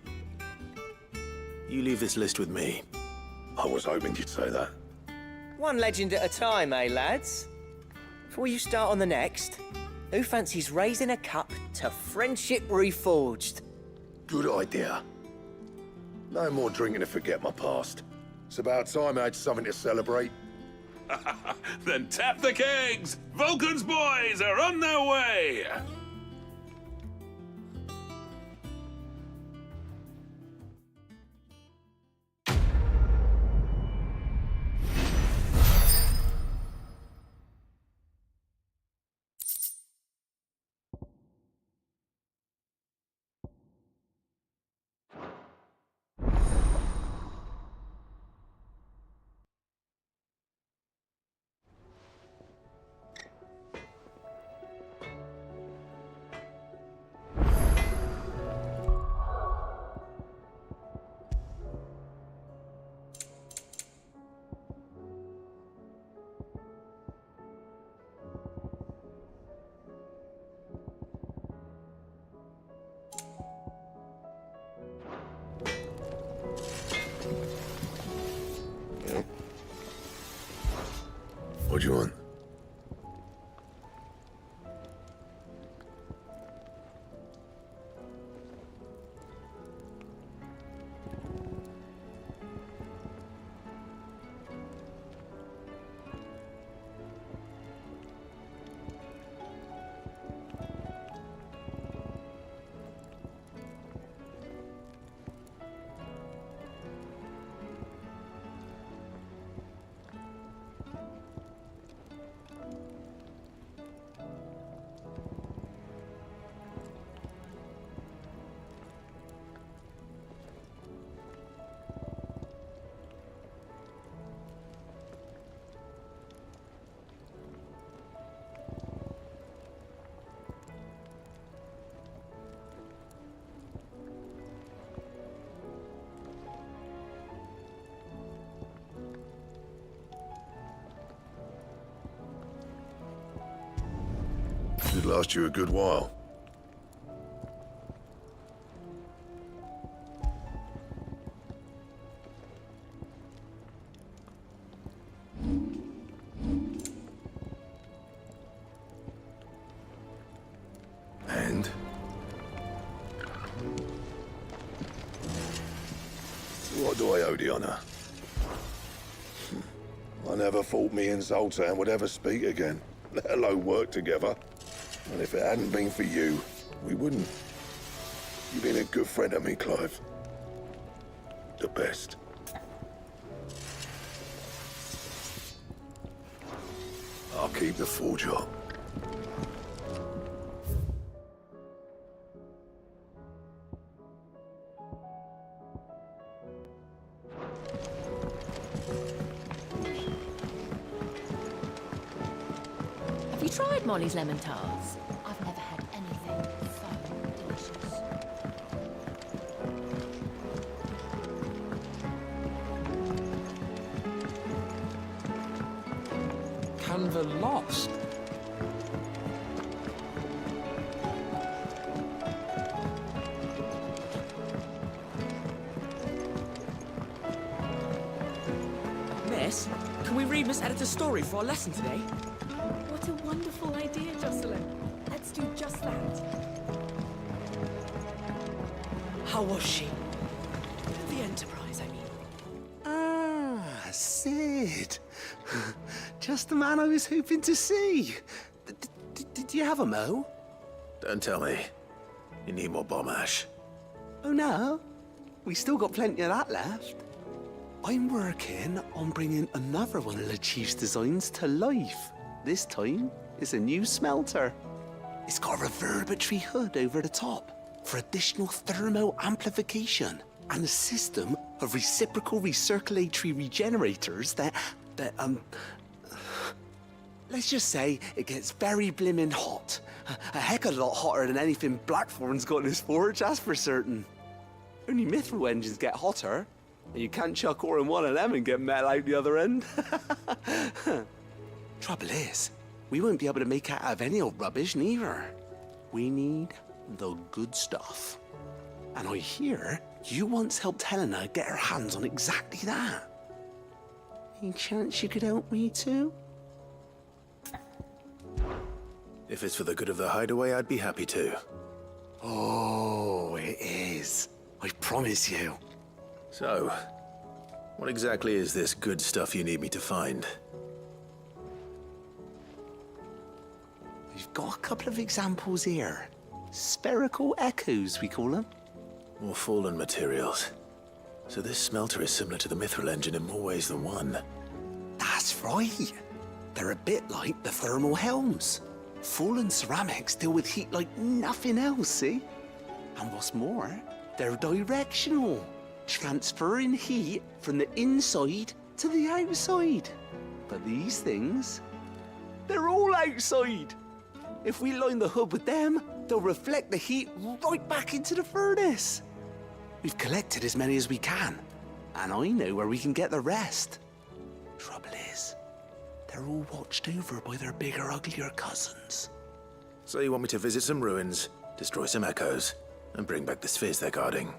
Speaker 2: You leave this list with me.
Speaker 13: I was hoping you'd say that.
Speaker 11: One legend at a time, eh, lads? Before you start on the next, who fancies raising a cup to friendship reforged?
Speaker 13: Good idea. No more drinking to forget my past. It's about time I had something to celebrate.
Speaker 12: Then tap the kegs! Vulcan's boys are on their way!
Speaker 13: What do you want? Should last you a good while. And? What do I owe the honor? I never thought me and Zoltan would ever speak again, let alone work together. And if it hadn't been for you, we wouldn't. You've been a good friend to me, Clive. The best. I'll keep the forge up.
Speaker 1: Have you tried Molly's lemon tarts? I've never had anything so delicious.
Speaker 4: Canva lost.
Speaker 14: Miss, can we read Miss Editor's story for our lesson today?
Speaker 15: What a wonderful idea, Jocelyn. Let's do just that.
Speaker 14: How was she? The Enterprise, I mean.
Speaker 16: Ah, Sid. Just the man I was hoping to see. Did you have a mo?
Speaker 2: Don't tell me. You need more bomb ash.
Speaker 16: Oh no, we still got plenty of that left. I'm working on bringing another one of the Chief's designs to life. This time, it's a new smelter. It's got a reverberatory hood over the top for additional thermo amplification. and a system of reciprocal recirculatory regenerators that let's just say it gets very blimmin' hot. A heck of a lot hotter than anything Blackthorn's got in his forge, that's for certain. Only mithril engines get hotter, and you can't chuck ore in one of them and get metal out the other end. Trouble is, we won't be able to make it out of any old rubbish, neither. We need the good stuff. And I hear you once helped Helena get her hands on exactly that. Any chance you could help me too?
Speaker 2: If it's for the good of the hideaway, I'd be happy to.
Speaker 16: Oh, it is. I promise you.
Speaker 2: So, what exactly is this good stuff you need me to find?
Speaker 16: We've got a couple of examples here. Spherical echoes, we call them.
Speaker 2: More fallen materials. So this smelter is similar to the mithril engine in more ways than one.
Speaker 16: That's right. They're a bit like the thermal helms. Fallen ceramics deal with heat like nothing else, see? And what's more, they're directional, transferring heat from the inside to the outside. But these things, they're all outside. If we line the hood with them, they'll reflect the heat right back into the furnace. We've collected as many as we can, and I know where we can get the rest. Trouble is, they're all watched over by their bigger, uglier cousins.
Speaker 2: So you want me to visit some ruins, destroy some echoes, and bring back the spheres they're guarding?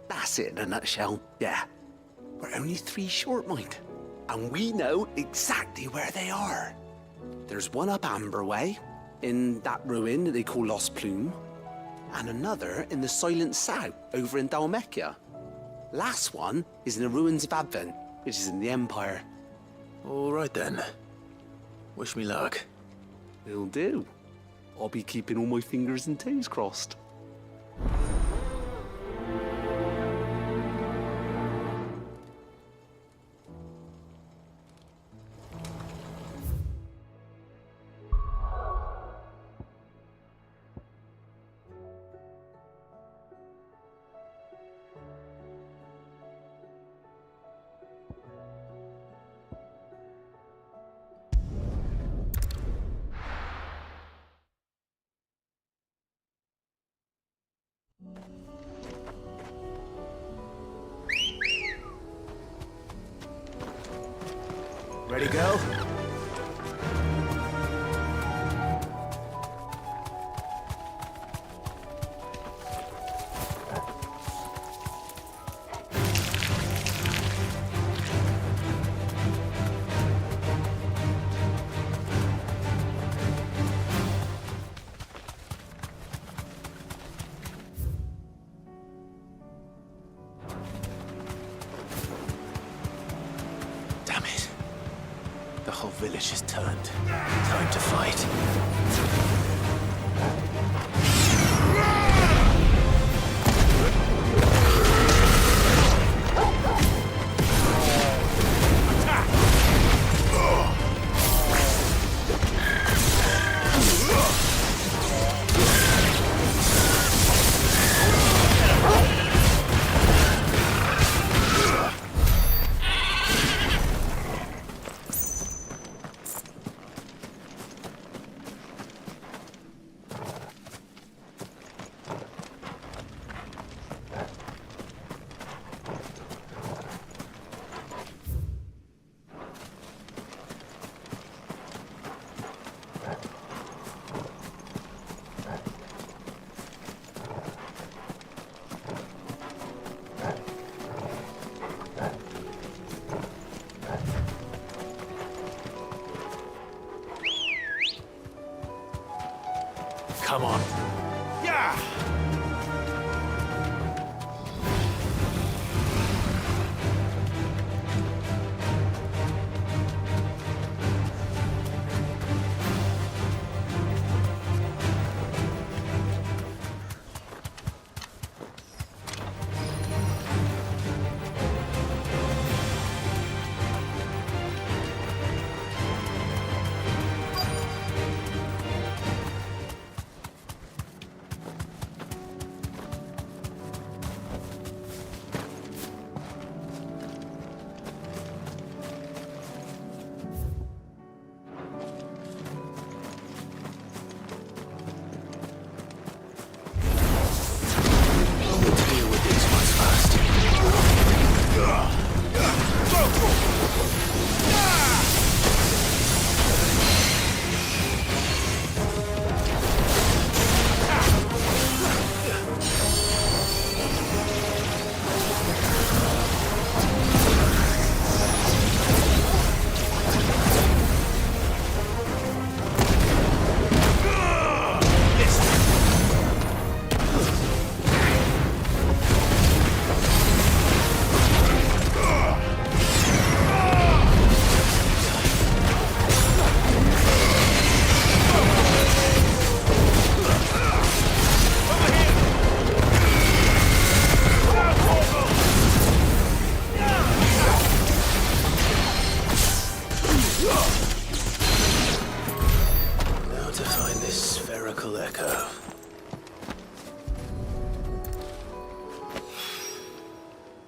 Speaker 16: That's it in a nutshell, yeah. We're only 3 short, mind, and we know exactly where they are. There's one up Amber Way, in that ruin that they call Lost Plume, and another in the Silent South over in Dalmekia. Last one is in the ruins of Advent, which is in the Empire.
Speaker 2: All right then. Wish me luck.
Speaker 16: Will do. I'll be keeping all my fingers and toes crossed.
Speaker 2: Ready, go? Damn it. The whole village has turned. Time to fight. Come on. Yeah!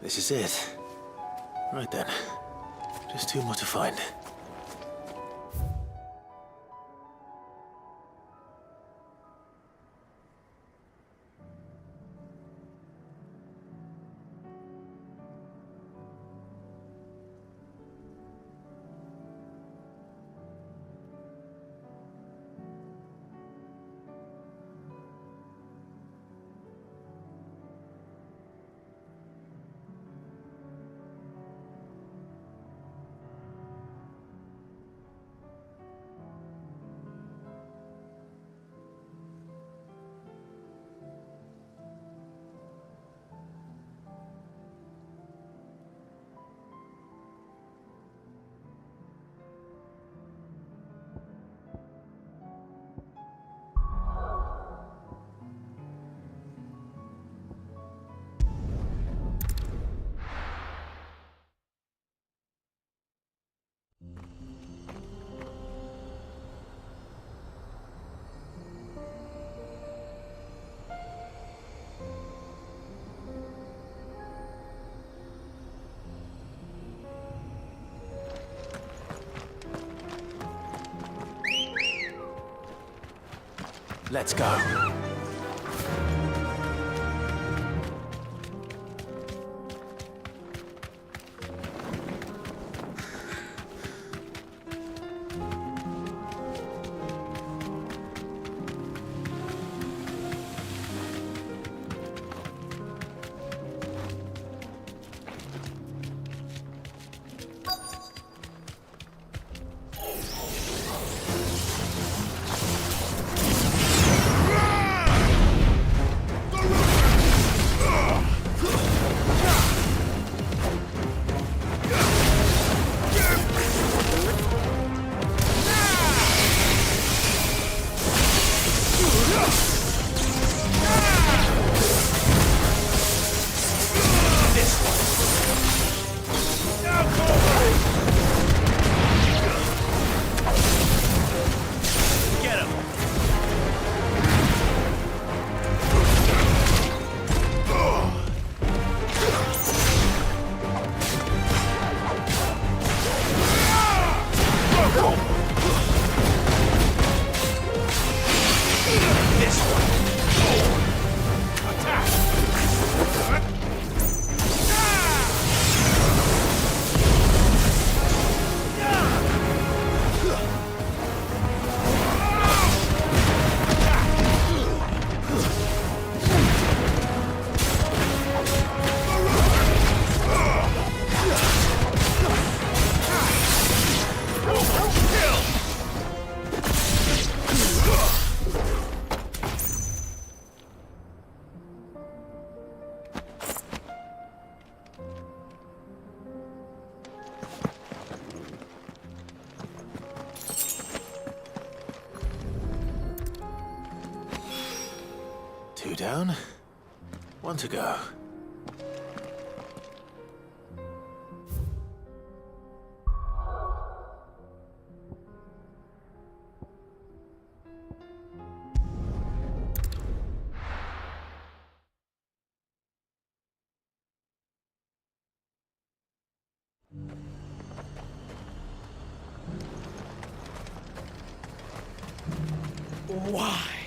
Speaker 2: This is it. Right then. Just two more to find. Let's go. Two down, one to go.
Speaker 14: Why?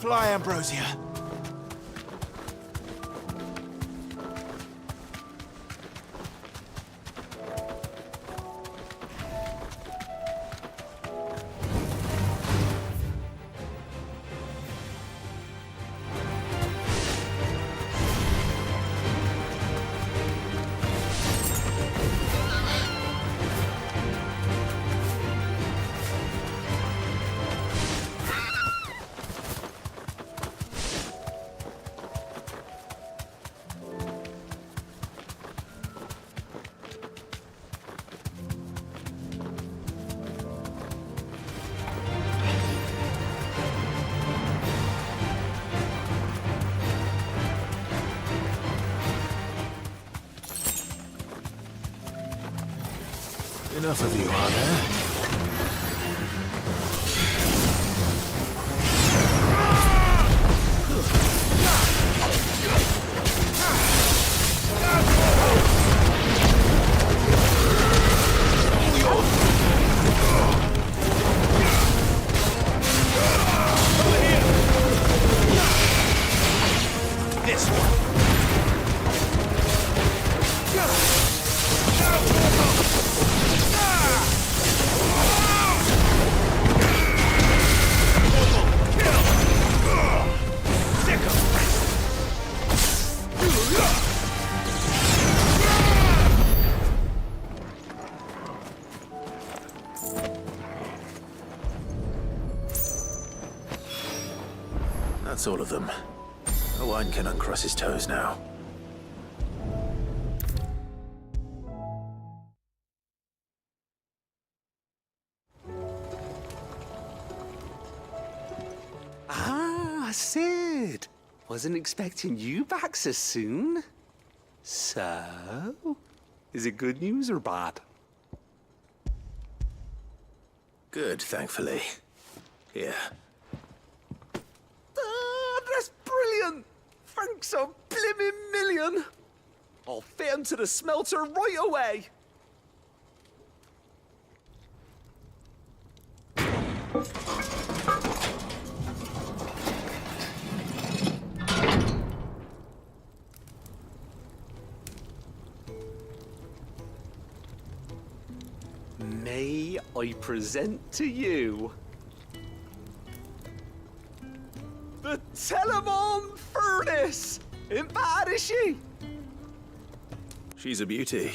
Speaker 2: Fly, Ambrosia. Enough of you, are there? This one. That's all of them. Owain can uncross his toes now.
Speaker 16: Ah, Sid! Wasn't expecting you back so soon. So, is it good news or bad?
Speaker 2: Good, thankfully. Here.
Speaker 16: That's brilliant! Thanks a blimmin' million! I'll fit him to the smelter right away! May I present to you the Telemon Furnace! Ain't bad, is she?
Speaker 2: She's a beauty.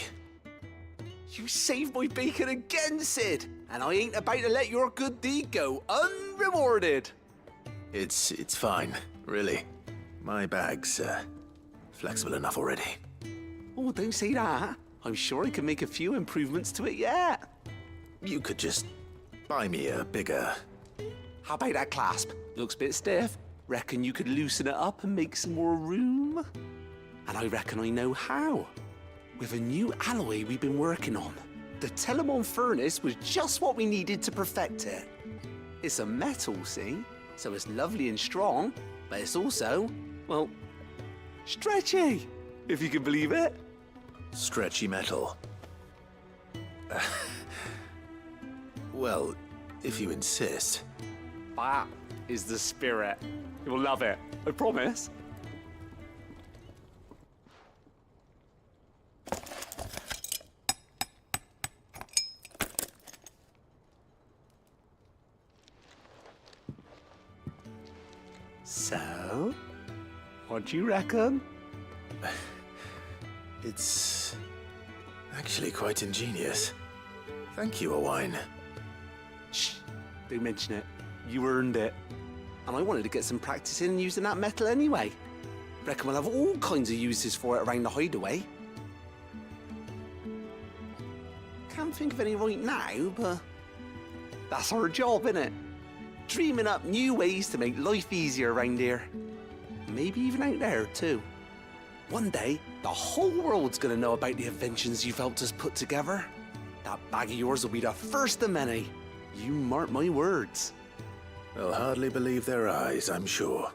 Speaker 16: You saved my bacon again, Sid, and I ain't about to let your good deed go unrewarded.
Speaker 2: It's fine, really. My bag's flexible enough already.
Speaker 16: Oh, don't say that. I'm sure I can make a few improvements to it yet.
Speaker 2: You could just buy me a bigger...
Speaker 16: How about that clasp? Looks a bit stiff. Reckon you could loosen it up and make some more room? And I reckon I know how. With a new alloy we've been working on. The Telemon Furnace was just what we needed to perfect it. It's a metal, see? So it's lovely and strong, but it's also, well, stretchy, if you can believe it.
Speaker 2: Stretchy metal. Well, if you insist.
Speaker 16: That is the spirit. You'll love it, I promise. So, what do you reckon?
Speaker 2: It's actually quite ingenious. Thank you, Owain.
Speaker 16: Shh, don't mention it. You earned it. And I wanted to get some practice in using that metal anyway. Reckon we'll have all kinds of uses for it around the hideaway. Can't think of any right now, but that's our job, innit? Dreaming up new ways to make life easier around here. Maybe even out there, too. One day, the whole world's gonna know about the inventions you've helped us put together. That bag of yours will be the first of many. You mark my words.
Speaker 2: They'll hardly believe their eyes, I'm sure.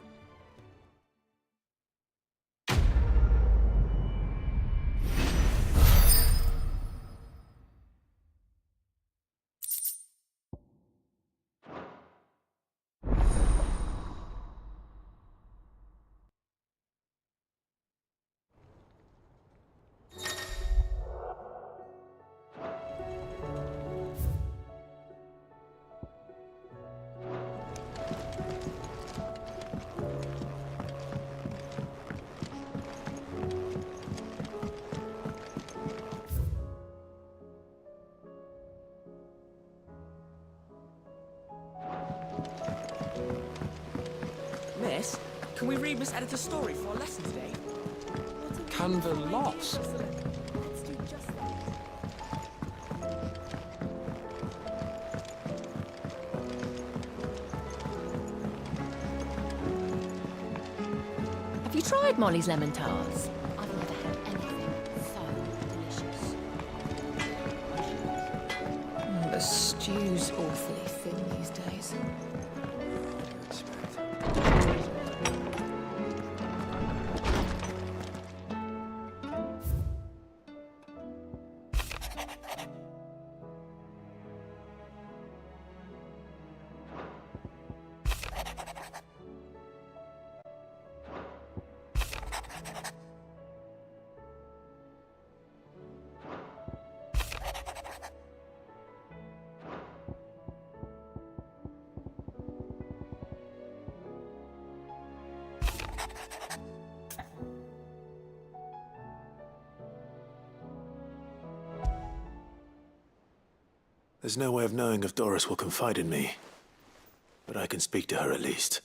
Speaker 14: Can we read Miss Editor's story for our lesson today?
Speaker 4: Canva lost.
Speaker 15: Let's do just that.
Speaker 1: Have you tried Molly's lemon tarts? I've never had anything so delicious. The stew's awfully thin these days.
Speaker 2: There's no way of knowing if Doris will confide in me, but I can speak to her at least.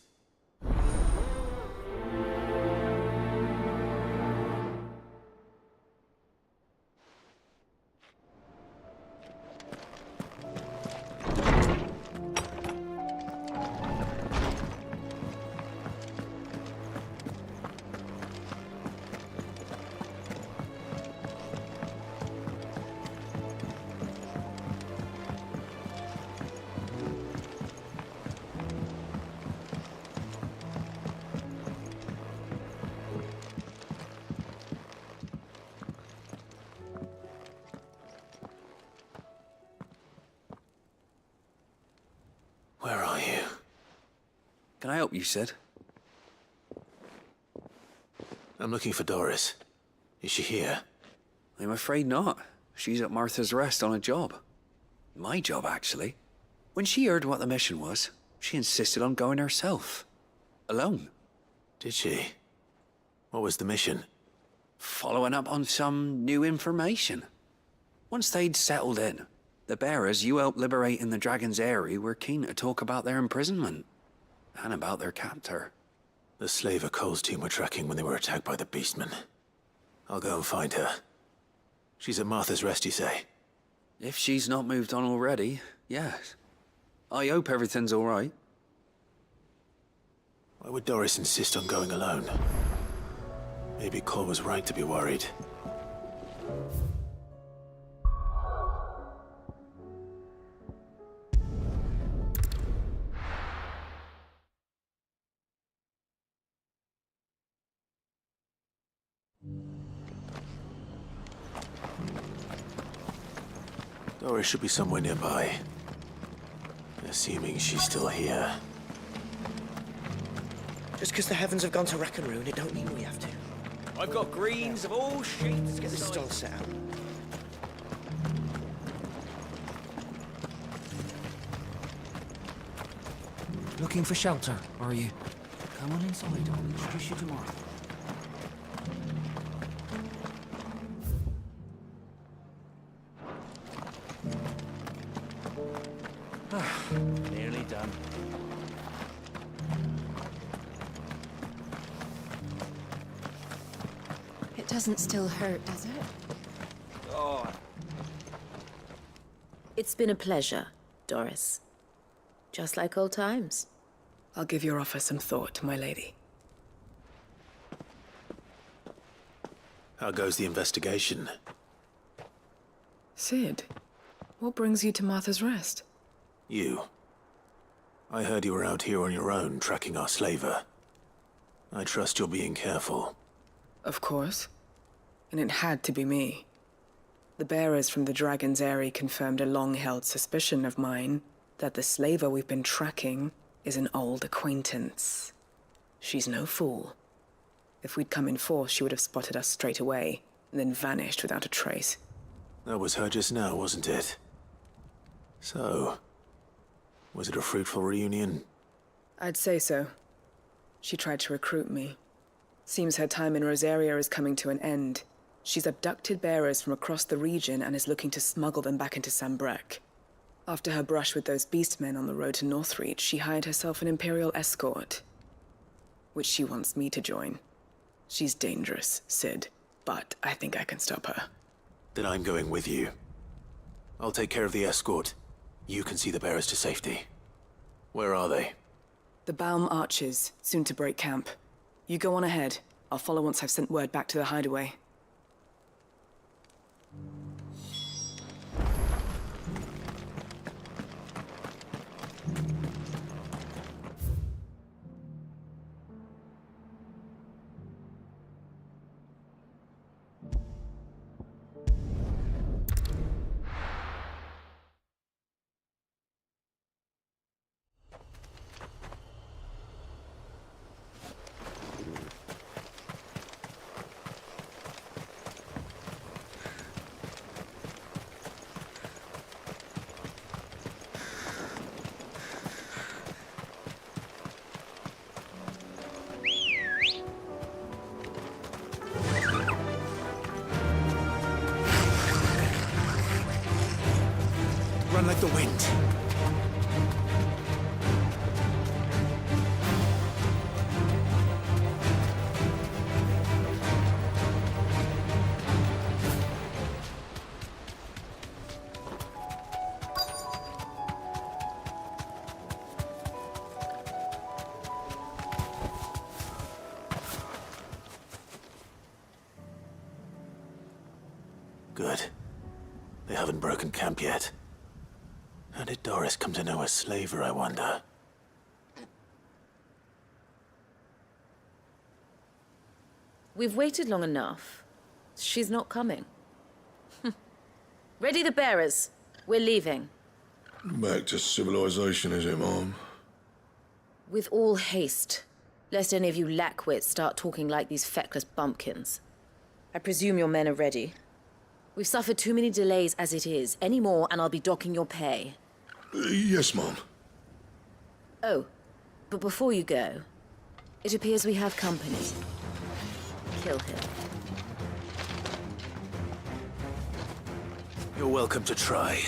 Speaker 2: Where are you?
Speaker 17: Can I help you, Sid?
Speaker 2: I'm looking for Doris. Is she here?
Speaker 17: I'm afraid not. She's at Martha's Rest on a job. My job, actually. When she heard what the mission was, she insisted on going herself. Alone.
Speaker 2: Did she? What was the mission?
Speaker 17: Following up on some new information. Once they'd settled in, the bearers you helped liberate in the Dragon's Eyrie were keen to talk about their imprisonment. And about their captor.
Speaker 2: The slaver Cole's team were tracking when they were attacked by the Beastmen. I'll go and find her. She's at Martha's Rest, you say?
Speaker 17: If she's not moved on already, yes. I hope everything's all right.
Speaker 2: Why would Doris insist on going alone? Maybe Cole was right to be worried. Doris should be somewhere nearby. Assuming she's still here.
Speaker 11: Just because the heavens have gone to rack and ruin, it don't mean we have to. I've got greens of all shapes. Let's get this stall set out.
Speaker 14: Looking for shelter, are you? Come on inside, I'll introduce you to Martha.
Speaker 17: Nearly done.
Speaker 1: It doesn't still hurt, does it?
Speaker 11: Oh.
Speaker 18: It's been a pleasure, Doris. Just like old times.
Speaker 19: I'll give your offer some thought, my lady.
Speaker 2: How goes the investigation?
Speaker 19: Sid, what brings you to Martha's Rest?
Speaker 2: You. I heard you were out here on your own, tracking our slaver. I trust you're being careful.
Speaker 19: Of course. And it had to be me. The bearers from the Dragon's Eyrie confirmed a long-held suspicion of mine that the slaver we've been tracking is an old acquaintance. She's no fool. If we'd come in force, she would have spotted us straight away, and then vanished without a trace.
Speaker 2: That was her just now, wasn't it? So, was it a fruitful reunion?
Speaker 19: I'd say so. She tried to recruit me. Seems her time in Rosaria is coming to an end. She's abducted bearers from across the region and is looking to smuggle them back into Sambrec. After her brush with those beastmen on the road to Northreach, she hired herself an Imperial escort. which she wants me to join. She's dangerous, Sid, but I think I can stop her.
Speaker 2: Then I'm going with you. I'll take care of the escort. You can see the bearers to safety. Where are they?
Speaker 19: The Baum Archers, soon to break camp. You go on ahead. I'll follow once I've sent word back to the hideaway.
Speaker 2: Run like the wind. Good. They haven't broken camp yet. How did Doris come to know a slaver, I wonder?
Speaker 18: We've waited long enough. She's not coming. Ready the bearers. We're leaving.
Speaker 13: Back to civilization, is it, Mom?
Speaker 18: With all haste, lest any of you lackwits start talking like these feckless bumpkins. I presume your men are ready. We've suffered too many delays as it is. Any more, and I'll be docking your pay.
Speaker 13: Yes, Mom.
Speaker 18: Oh, but before you go, it appears we have company. Kill him.
Speaker 2: You're welcome to try.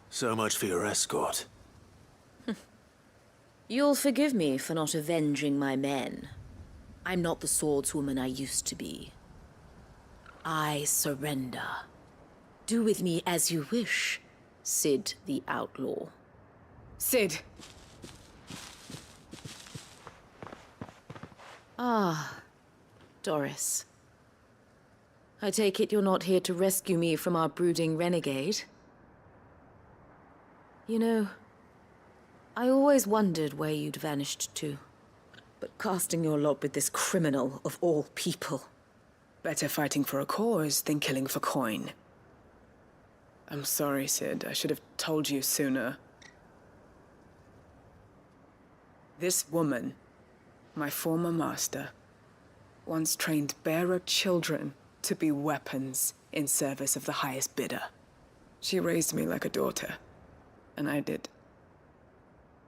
Speaker 2: So much for your escort.
Speaker 18: You'll forgive me for not avenging my men. I'm not the swordswoman I used to be. I surrender. Do with me as you wish, Sid the Outlaw.
Speaker 19: Sid!
Speaker 18: Ah, Doris. I take it you're not here to rescue me from our brooding renegade? You know, I always wondered where you'd vanished to. But casting your lot with this criminal of all people.
Speaker 19: Better fighting for a cause than killing for coin. I'm sorry, Sid. I should have told you sooner. This woman, my former master, once trained bearer children to be weapons in service of the highest bidder. She raised me like a daughter. And I did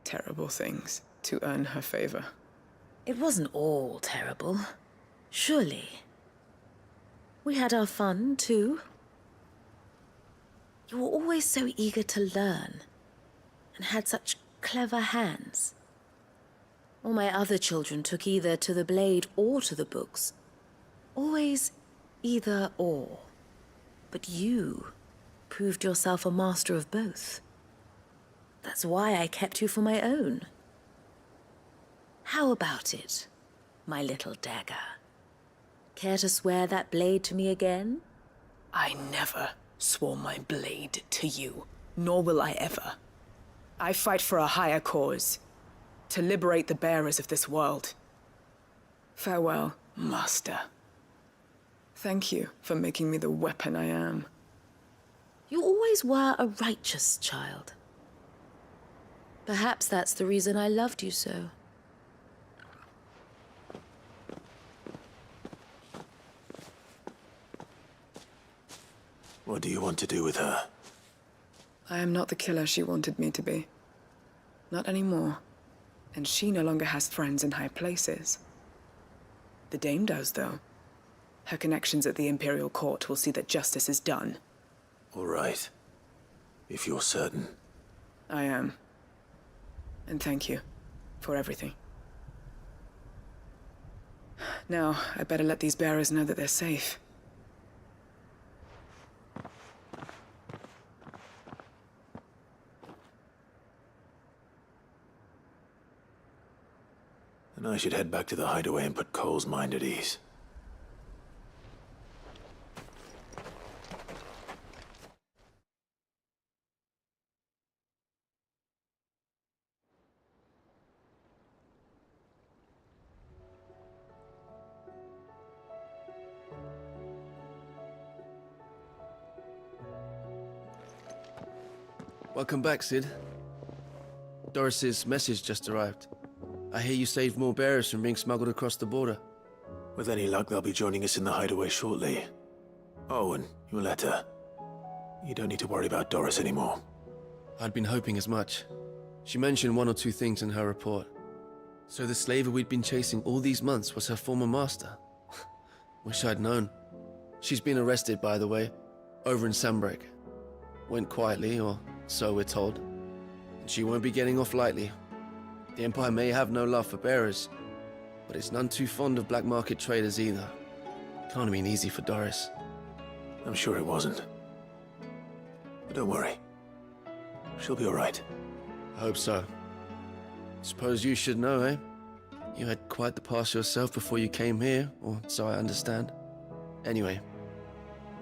Speaker 19: terrible things to earn her favor.
Speaker 18: It wasn't all terrible, surely. We had our fun, too. You were always so eager to learn, and had such clever hands. All my other children took either to the blade or to the books. Always either or. But you proved yourself a master of both. That's why I kept you for my own. How about it, my little dagger? Care to swear that blade to me again?
Speaker 19: I never swore my blade to you, nor will I ever. I fight for a higher cause, to liberate the bearers of this world. Farewell, Master. Thank you for making me the weapon I am.
Speaker 18: You always were a righteous child. Perhaps that's the reason I loved you so.
Speaker 2: What do you want to do with her?
Speaker 19: I am not the killer she wanted me to be. Not anymore. And she no longer has friends in high places. The Dame does, though. Her connections at the Imperial Court will see that justice is done.
Speaker 2: All right. If you're certain.
Speaker 19: I am. And thank you for everything. Now, I better let these bearers know that they're safe.
Speaker 2: And I should head back to the hideaway and put Cole's mind at ease.
Speaker 20: Welcome back, Sid. Doris's message just arrived. I hear you saved more bearers from being smuggled across the border.
Speaker 2: With any luck, they'll be joining us in the hideaway shortly. Oh, and your letter. You don't need to worry about Doris anymore.
Speaker 20: I'd been hoping as much. She mentioned one or two things in her report. So the slaver we'd been chasing all these months was her former master. Wish I'd known. She's been arrested, by the way, over in Sunbreak. Went quietly, or so we're told. And she won't be getting off lightly. The Empire may have no love for bearers, but it's none too fond of black market traders either. Can't have been easy for Doris.
Speaker 2: I'm sure it wasn't. But don't worry. She'll be all right.
Speaker 20: I hope so. Suppose you should know, eh? You had quite the past yourself before you came here, or so I understand. Anyway,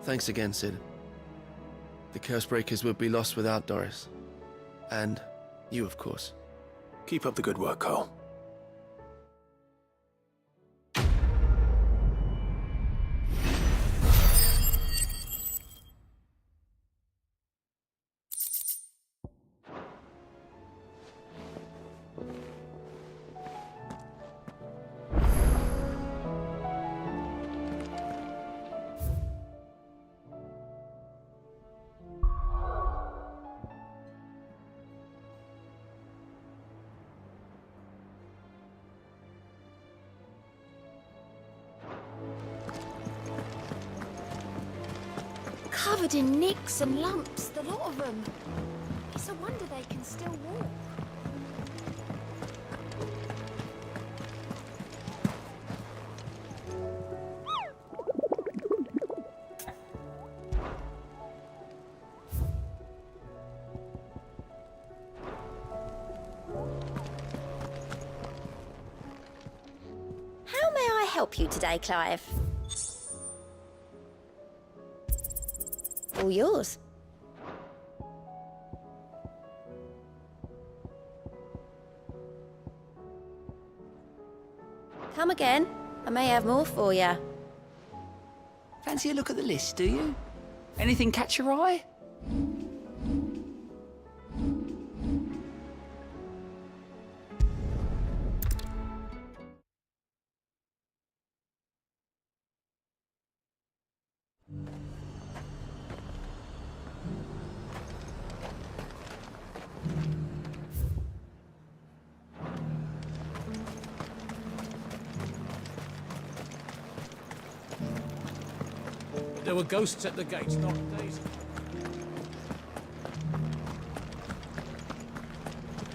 Speaker 20: thanks again, Sid. The Cursebreakers would be lost without Doris. And you, of course.
Speaker 2: Keep up the good work, Cole.
Speaker 9: Covered in nicks and lumps, the lot of them. It's a wonder they can still walk. How may I help you today, Clive? All yours. Come again. I may have more for you.
Speaker 10: Fancy a look at the list, do you? Anything catch your eye?
Speaker 4: There were ghosts at the gates, not days.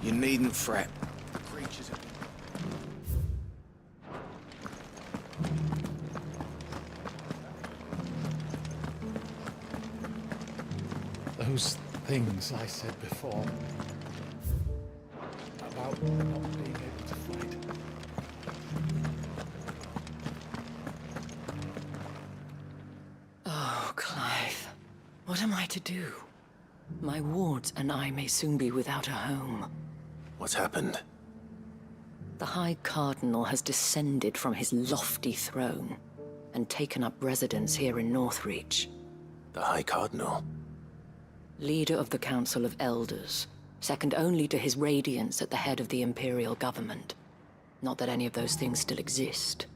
Speaker 17: You needn't fret.
Speaker 2: Creatures. those things I said before about not being able to fight.
Speaker 1: Oh, Clive. What am I to do? My wards and I may soon be without a home.
Speaker 2: What's happened?
Speaker 1: The High Cardinal has descended from his lofty throne and taken up residence here in Northreach.
Speaker 2: The High Cardinal?
Speaker 1: Leader of the Council of Elders, second only to his Radiance at the head of the Imperial government. Not that any of those things still exist.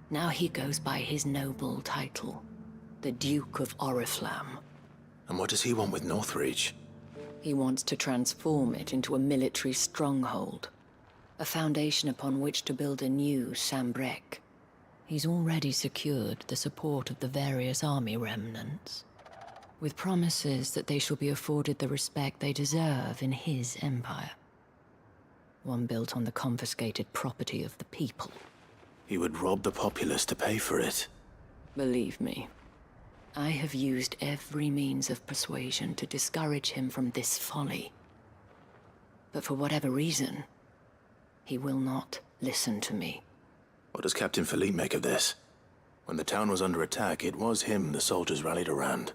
Speaker 1: Now he goes by his noble title, the Duke of Oriflamme.
Speaker 2: And what does he want with Northreach?
Speaker 1: He wants to transform it into a military stronghold, a foundation upon which to build a new Sambrek. He's already secured the support of the various army remnants, with promises that they shall be afforded the respect they deserve in his empire. One built on the confiscated property of the people.
Speaker 2: He would rob the populace to pay for it.
Speaker 1: Believe me, I have used every means of persuasion to discourage him from this folly. But for whatever reason, he will not listen to me.
Speaker 2: What does Captain Philippe make of this? When the town was under attack, it was him the soldiers rallied around.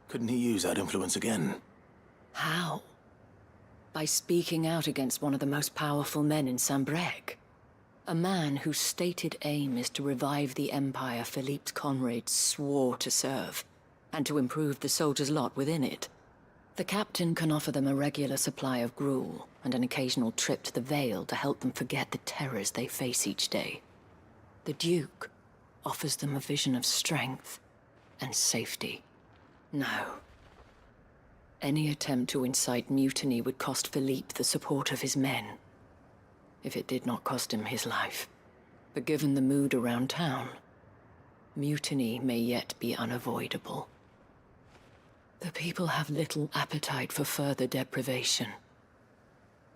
Speaker 2: Couldn't he use that influence again?
Speaker 1: How? By speaking out against one of the most powerful men in Sambrek. A man whose stated aim is to revive the empire Philippe's comrades swore to serve, and to improve the soldiers' lot within it. The captain can offer them a regular supply of gruel, and an occasional trip to the Vale to help them forget the terrors they face each day. The Duke offers them a vision of strength and safety. No. Any attempt to incite mutiny would cost Philippe the support of his men, if it did not cost him his life. But given the mood around town, mutiny may yet be unavoidable. The people have little appetite for further deprivation,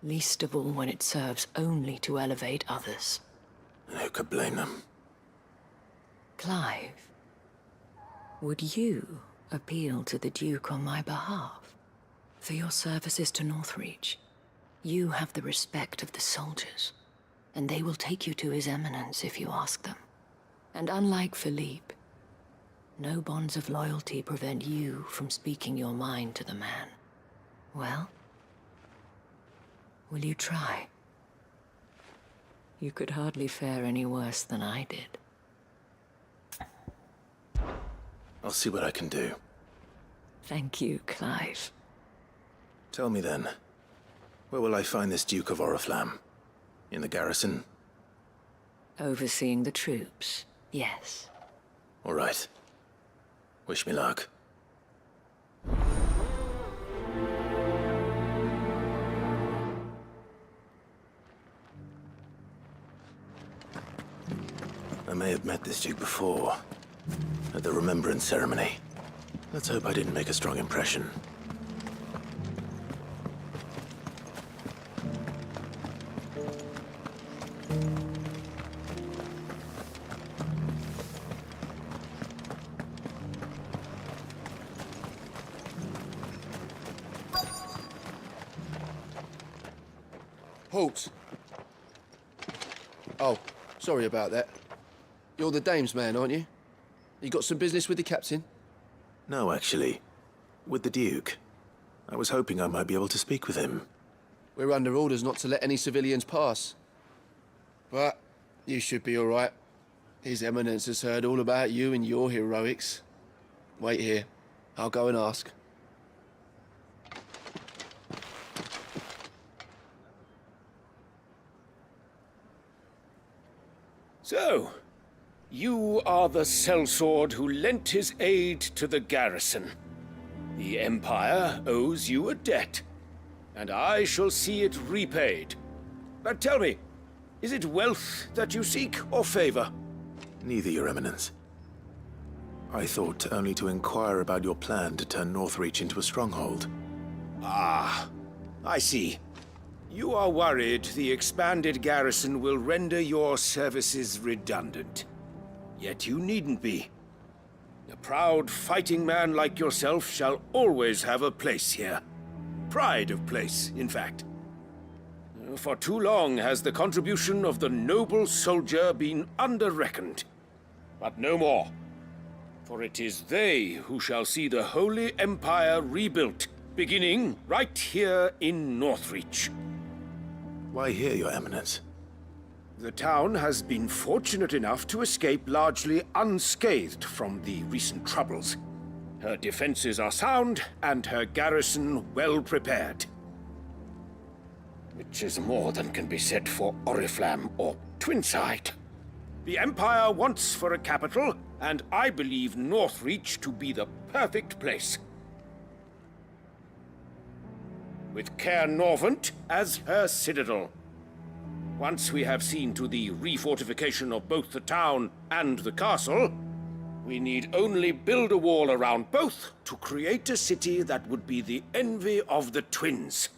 Speaker 1: least of all when it serves only to elevate others.
Speaker 2: And who could blame them?
Speaker 1: Clive, would you appeal to the Duke on my behalf? For your services to Northreach, you have the respect of the soldiers, and they will take you to His Eminence if you ask them. And unlike Philippe, no bonds of loyalty prevent you from speaking your mind to the man. Well, will you try? You could hardly fare any worse than I did.
Speaker 2: I'll see what I can do.
Speaker 1: Thank you, Clive.
Speaker 2: Tell me then, where will I find this Duke of Oriflamme? In the garrison?
Speaker 1: Overseeing the troops, yes.
Speaker 2: All right. Wish me luck. I may have met this Duke before, at the Remembrance Ceremony. Let's hope I didn't make a strong impression.
Speaker 20: Halt! Oh, sorry about that. You're the dame's man, aren't you? You got some business with the captain?
Speaker 2: No, actually. With the Duke. I was hoping I might be able to speak with him.
Speaker 20: We're under orders not to let any civilians pass. But you should be all right. His Eminence has heard all about you and your heroics. Wait here. I'll go and ask.
Speaker 5: So, you are the sellsword who lent his aid to the garrison. The Empire owes you a debt, and I shall see it repaid. But tell me, is it wealth that you seek, or favor?
Speaker 2: Neither, Your Eminence. I thought only to inquire about your plan to turn Northreach into a stronghold.
Speaker 5: Ah, I see. You are worried the expanded garrison will render your services redundant. Yet you needn't be.
Speaker 21: A proud fighting man like yourself shall always have a place here. Pride of place, in fact. For too long has the contribution of the noble soldier been under-reckoned. But no more. For it is they who shall see the Holy Empire rebuilt, beginning right here in Northreach.
Speaker 2: Why here, Your Eminence?
Speaker 21: The town has been fortunate enough to escape largely unscathed from the recent troubles. Her defenses are sound, and her garrison well prepared. Which is more than can be said for Oriflamme or Twinside. The Empire wants for a capital, and I believe Northreach to be the perfect place. With Caer Norvent as her citadel. Once we have seen to the refortification of both the town and the castle, we need only build a wall around both to create a city that would be the envy of the twins.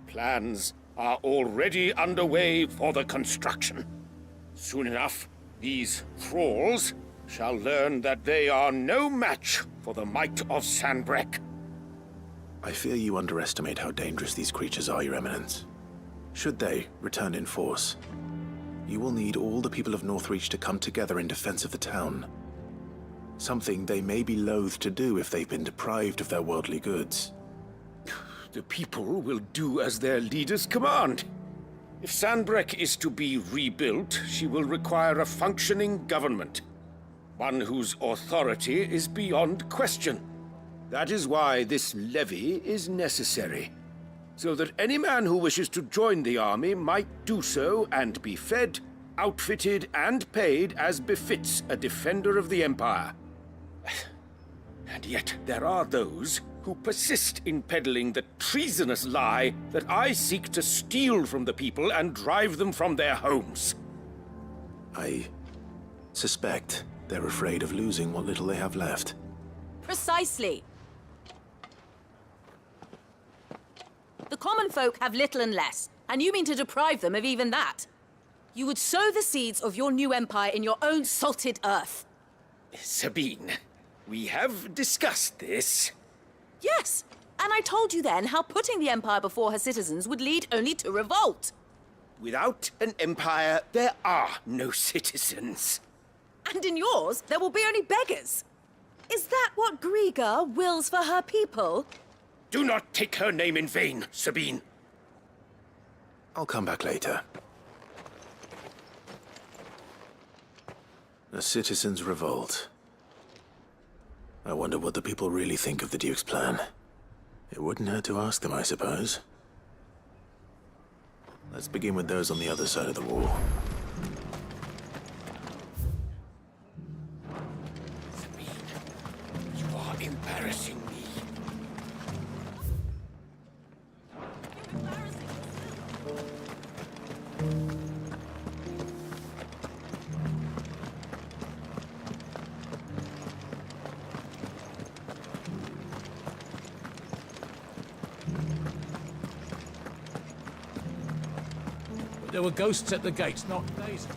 Speaker 21: Plans are already underway for the construction. Soon enough, these thralls shall learn that they are no match for the might of Sanbreque.
Speaker 2: I fear you underestimate how dangerous these creatures are, Your Eminence. Should they return in force, you will need all the people of Northreach to come together in defense of the town. Something they may be loath to do if they've been deprived of their worldly goods.
Speaker 21: The people will do as their leaders command. If Sanbreque is to be rebuilt, she will require a functioning government. One whose authority is beyond question. That is why this levy is necessary. So that any man who wishes to join the army might do so and be fed, outfitted, and paid as befits a defender of the Empire. And yet there are those who persist in peddling the treasonous lie that I seek to steal from the people and drive them from their homes.
Speaker 2: I suspect they're afraid of losing what little they have left.
Speaker 22: Precisely. The common folk have little and less, and you mean to deprive them of even that. You would sow the seeds of your new empire in your own salted earth.
Speaker 21: Sabine, we have discussed this.
Speaker 22: Yes, and I told you then how putting the empire before her citizens would lead only to revolt.
Speaker 21: Without an empire, there are no citizens.
Speaker 22: And in yours, there will be only beggars. Is that what Griga wills for her people?
Speaker 21: Do not take her name in vain, Sabine.
Speaker 2: I'll come back later. A citizens' revolt. I wonder what the people really think of the Duke's plan. It wouldn't hurt to ask them, I suppose. Let's begin with those on the other side of the wall.
Speaker 21: Sabine, you are embarrassing me.
Speaker 4: There were ghosts at the gates not days ago.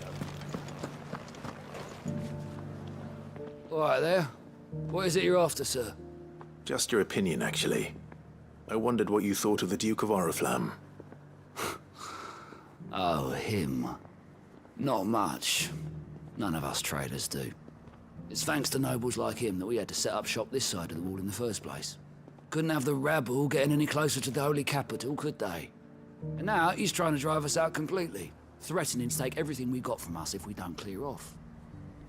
Speaker 10: All right there. What is it you're after, sir?
Speaker 2: Just your opinion, actually. I wondered what you thought of the Duke of Oriflamme.
Speaker 10: Oh, him. Not much. None of us traders do. It's thanks to nobles like him that we had to set up shop this side of the wall in the first place. Couldn't have the rabble getting any closer to the holy capital, could they? And now he's trying to drive us out completely, threatening to take everything we got from us if we don't clear off.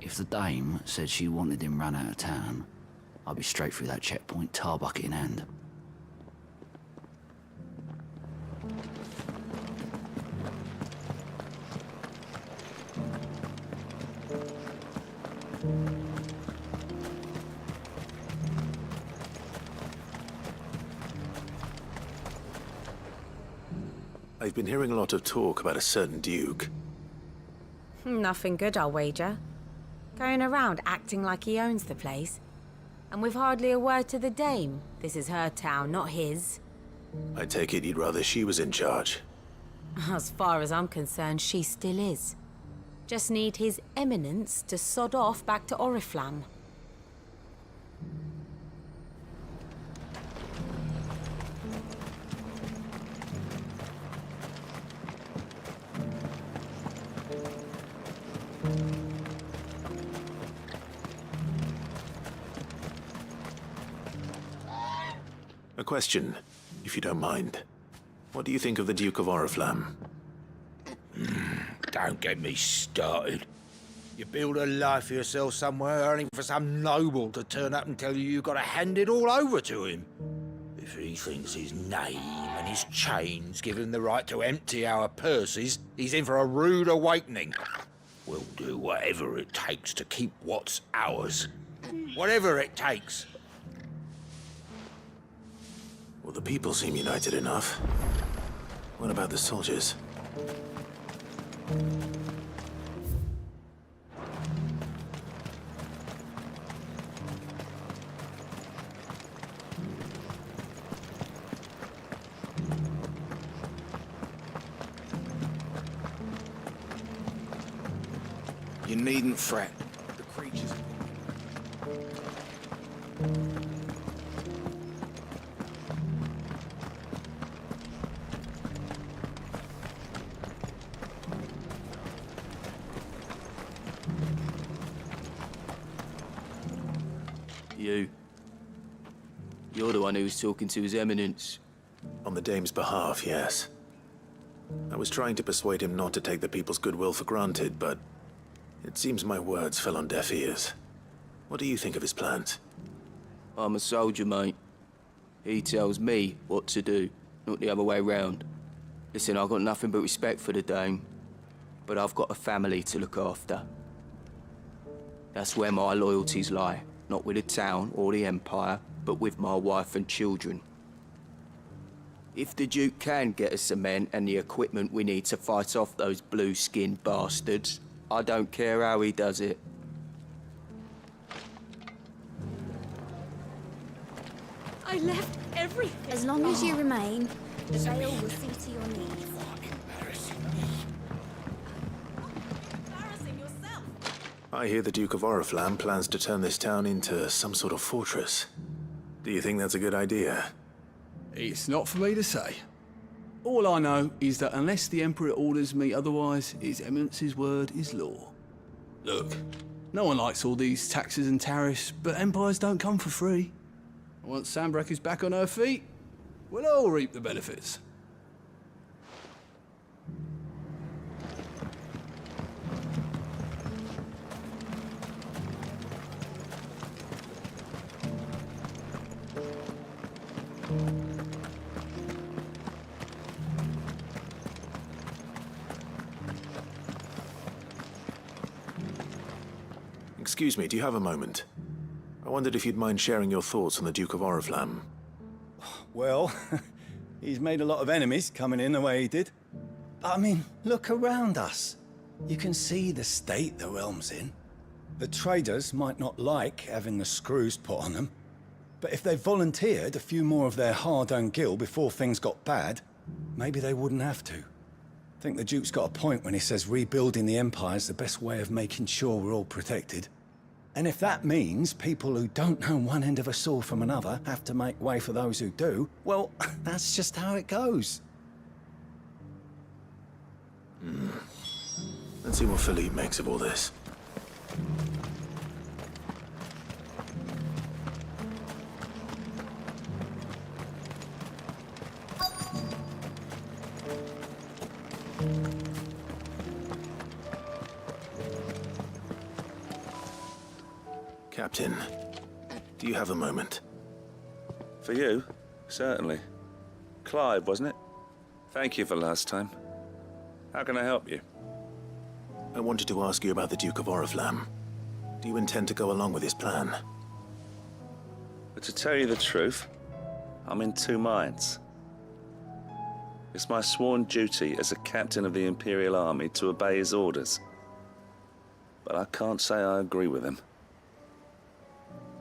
Speaker 10: If the dame said she wanted him run out of town, I'd be straight through that checkpoint, tar bucket in hand.
Speaker 2: I've been hearing a lot of talk about a certain Duke.
Speaker 23: Nothing good, I'll wager. Going around acting like he owns the place. And with hardly a word to the dame. This is her town, not his.
Speaker 2: I take it you'd rather she was in charge.
Speaker 23: As far as I'm concerned, she still is. Just need His Eminence to sod off back to Oriflamme.
Speaker 2: A question, if you don't mind. What do you think of the Duke of Oriflamme?
Speaker 3: Don't get me started. You build a life for yourself somewhere, earning for some noble to turn up and tell you you've got to hand it all over to him. If he thinks his name and his chains give him the right to empty our purses, he's in for a rude awakening. We'll do whatever it takes to keep what's ours. Whatever it takes.
Speaker 2: Well, the people seem united enough. What about the soldiers?
Speaker 3: You needn't fret. The creatures...
Speaker 7: You're the one who was talking to His Eminence.
Speaker 2: On the Dame's behalf, yes. I was trying to persuade him not to take the people's goodwill for granted, but it seems my words fell on deaf ears. What do you think of his plans?
Speaker 7: I'm a soldier, mate. He tells me what to do, not the other way round. Listen, I've got nothing but respect for the Dame, but I've got a family to look after. That's where my loyalties lie, not with the town or the Empire, but with my wife and children. If the Duke can get us the men and the equipment we need to fight off those blue-skinned bastards, I don't care how he does it.
Speaker 15: I left everything.
Speaker 9: As long as you remain, the Veil will see to your needs.
Speaker 2: I hear the Duke of Oriflamme plans to turn this town into some sort of fortress. Do you think that's a good idea?
Speaker 8: It's not for me to say. All I know is that unless the Emperor orders me otherwise, His Eminence's word is law. Look, no one likes all these taxes and tariffs, but empires don't come for free. And once Sanbreque is back on her feet, we'll all reap the benefits.
Speaker 2: Excuse me, do you have a moment? I wondered if you'd mind sharing your thoughts on the Duke of Oriflamme.
Speaker 24: Well, he's made a lot of enemies coming in the way he did. I mean, look around us. You can see the state the realm's in. The traders might not like having the screws put on them, but if they volunteered a few more of their hard-earned gil before things got bad, maybe they wouldn't have to. I think the Duke's got a point when he says rebuilding the Empire's the best way of making sure we're all protected. And if that means people who don't know one end of a sword from another have to make way for those who do, well, that's just how it goes.
Speaker 2: Let's see what Philippe makes of all this. Captain, do you have a moment?
Speaker 25: For you? Certainly. Clive, wasn't it? Thank you for last time. How can I help you?
Speaker 2: I wanted to ask you about the Duke of Oriflamme. Do you intend to go along with his plan?
Speaker 25: But to tell you the truth, I'm in two minds. It's my sworn duty as a captain of the Imperial Army to obey his orders. But I can't say I agree with him.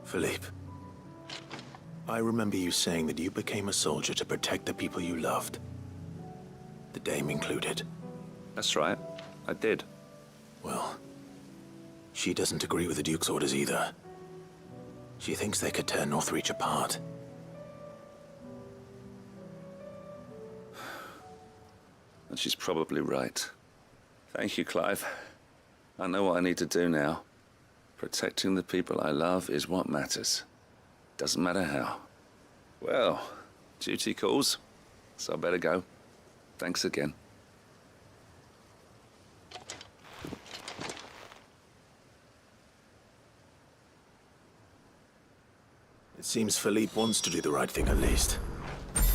Speaker 2: Philippe, I remember you saying that you became a soldier to protect the people you loved. The Dame included.
Speaker 25: That's right, I did.
Speaker 2: Well, she doesn't agree with the Duke's orders either. She thinks they could tear Northreach apart.
Speaker 25: And she's probably right. Thank you, Clive. I know what I need to do now. Protecting the people I love is what matters. Doesn't matter how. Well, duty calls, so I better go. Thanks again.
Speaker 2: It seems Philippe wants to do the right thing at least.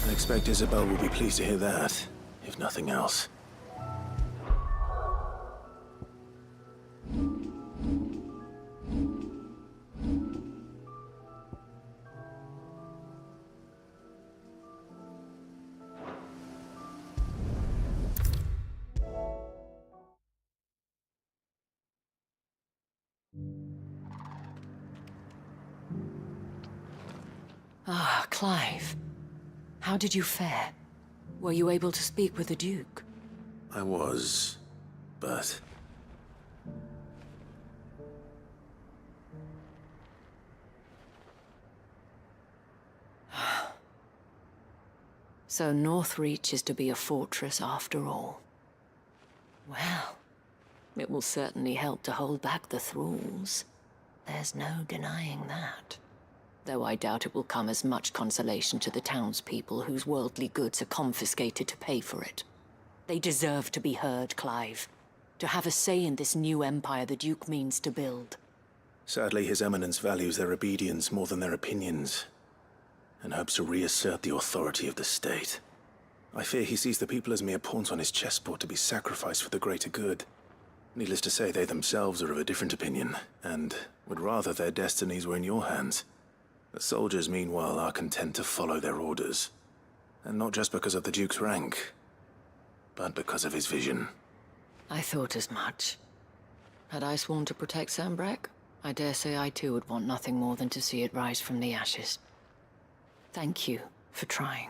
Speaker 2: I expect Isabel will be pleased to hear that, if nothing else.
Speaker 1: Ah, Clive. How did you fare? Were you able to speak with the Duke?
Speaker 2: I was, but...
Speaker 1: So Northreach is to be a fortress after all. Well, it will certainly help to hold back the thralls. There's no denying that. Though I doubt it will come as much consolation to the townspeople whose worldly goods are confiscated to pay for it. They deserve to be heard, Clive. To have a say in this new empire the Duke means to build.
Speaker 2: Sadly, His Eminence values their obedience more than their opinions, and hopes to reassert the authority of the state. I fear he sees the people as mere pawns on his chessboard to be sacrificed for the greater good. Needless to say, they themselves are of a different opinion, and would rather their destinies were in your hands. The soldiers, meanwhile, are content to follow their orders. And not just because of the Duke's rank, but because of his vision.
Speaker 1: I thought as much. Had I sworn to protect Sanbreque, I dare say I too would want nothing more than to see it rise from the ashes. Thank you for trying.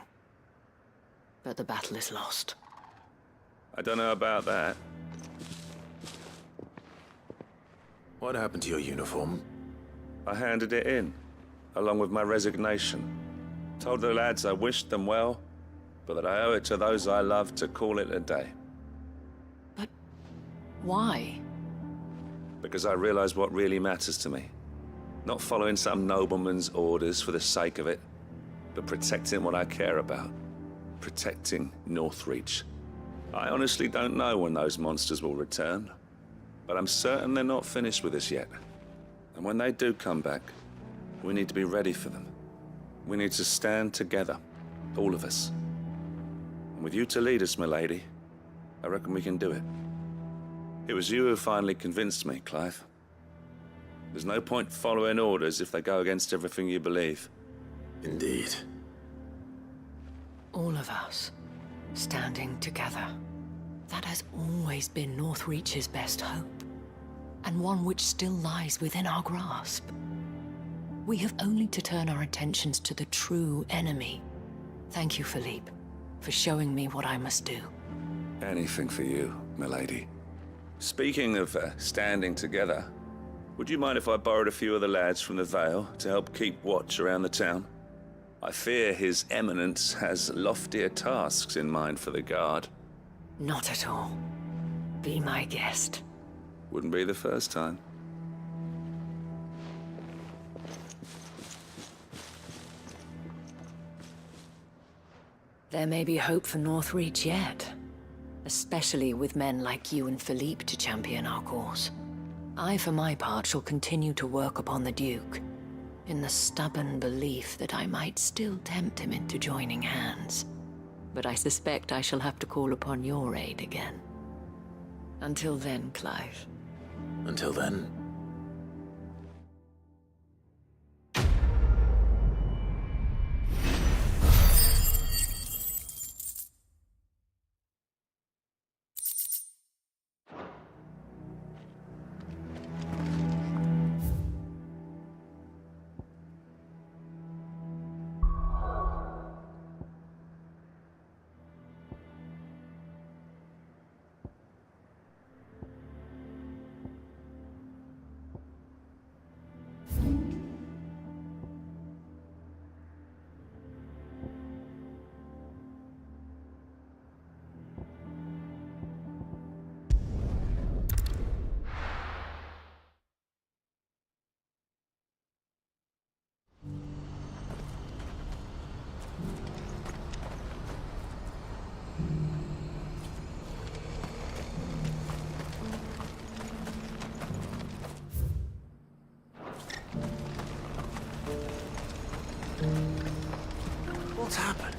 Speaker 1: But the battle is lost.
Speaker 25: I don't know about that.
Speaker 2: What happened to your uniform?
Speaker 25: I handed it in, along with my resignation. Told the lads I wished them well, but that I owe it to those I love to call it a day.
Speaker 1: Why?
Speaker 25: Because I realize what really matters to me. Not following some nobleman's orders for the sake of it, but protecting what I care about. Protecting Northreach. I honestly don't know when those monsters will return, but I'm certain they're not finished with us yet. And when they do come back, we need to be ready for them. We need to stand together, all of us. And with you to lead us, milady, I reckon we can do it. It was you who finally convinced me, Clive. There's no point following orders if they go against everything you believe.
Speaker 2: Indeed.
Speaker 1: All of us, standing together. That has always been Northreach's best hope, and one which still lies within our grasp. We have only to turn our attentions to the true enemy. Thank you, Philippe, for showing me what I must do.
Speaker 25: Anything for you, milady. Speaking of standing together, would you mind if I borrowed a few of the lads from the Vale to help keep watch around the town? I fear His Eminence has loftier tasks in mind for the guard.
Speaker 1: Not at all. Be my guest.
Speaker 25: Wouldn't be the first time.
Speaker 1: There may be hope for Northreach yet. Especially with men like you and Philippe to champion our cause. I, for my part, shall continue to work upon the Duke, in the stubborn belief that I might still tempt him into joining hands. But I suspect I shall have to call upon your aid again. Until then, Clive.
Speaker 2: Until then...
Speaker 3: What's happened?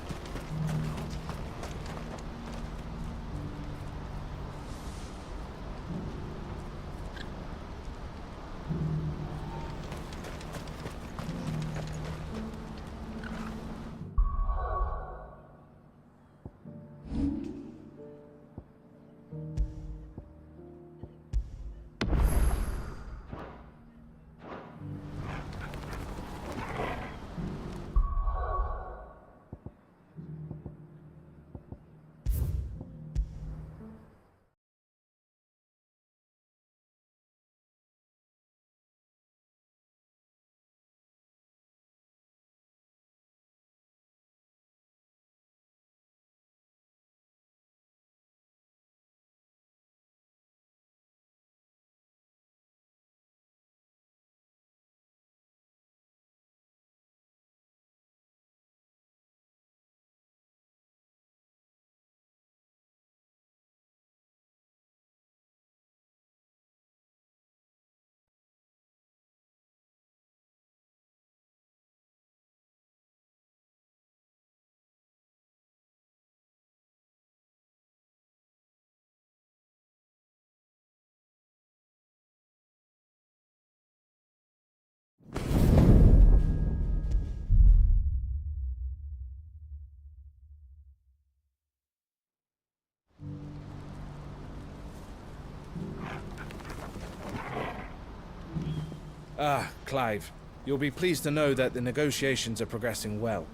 Speaker 6: Ah, Clive. You'll be pleased to know that the negotiations are progressing well.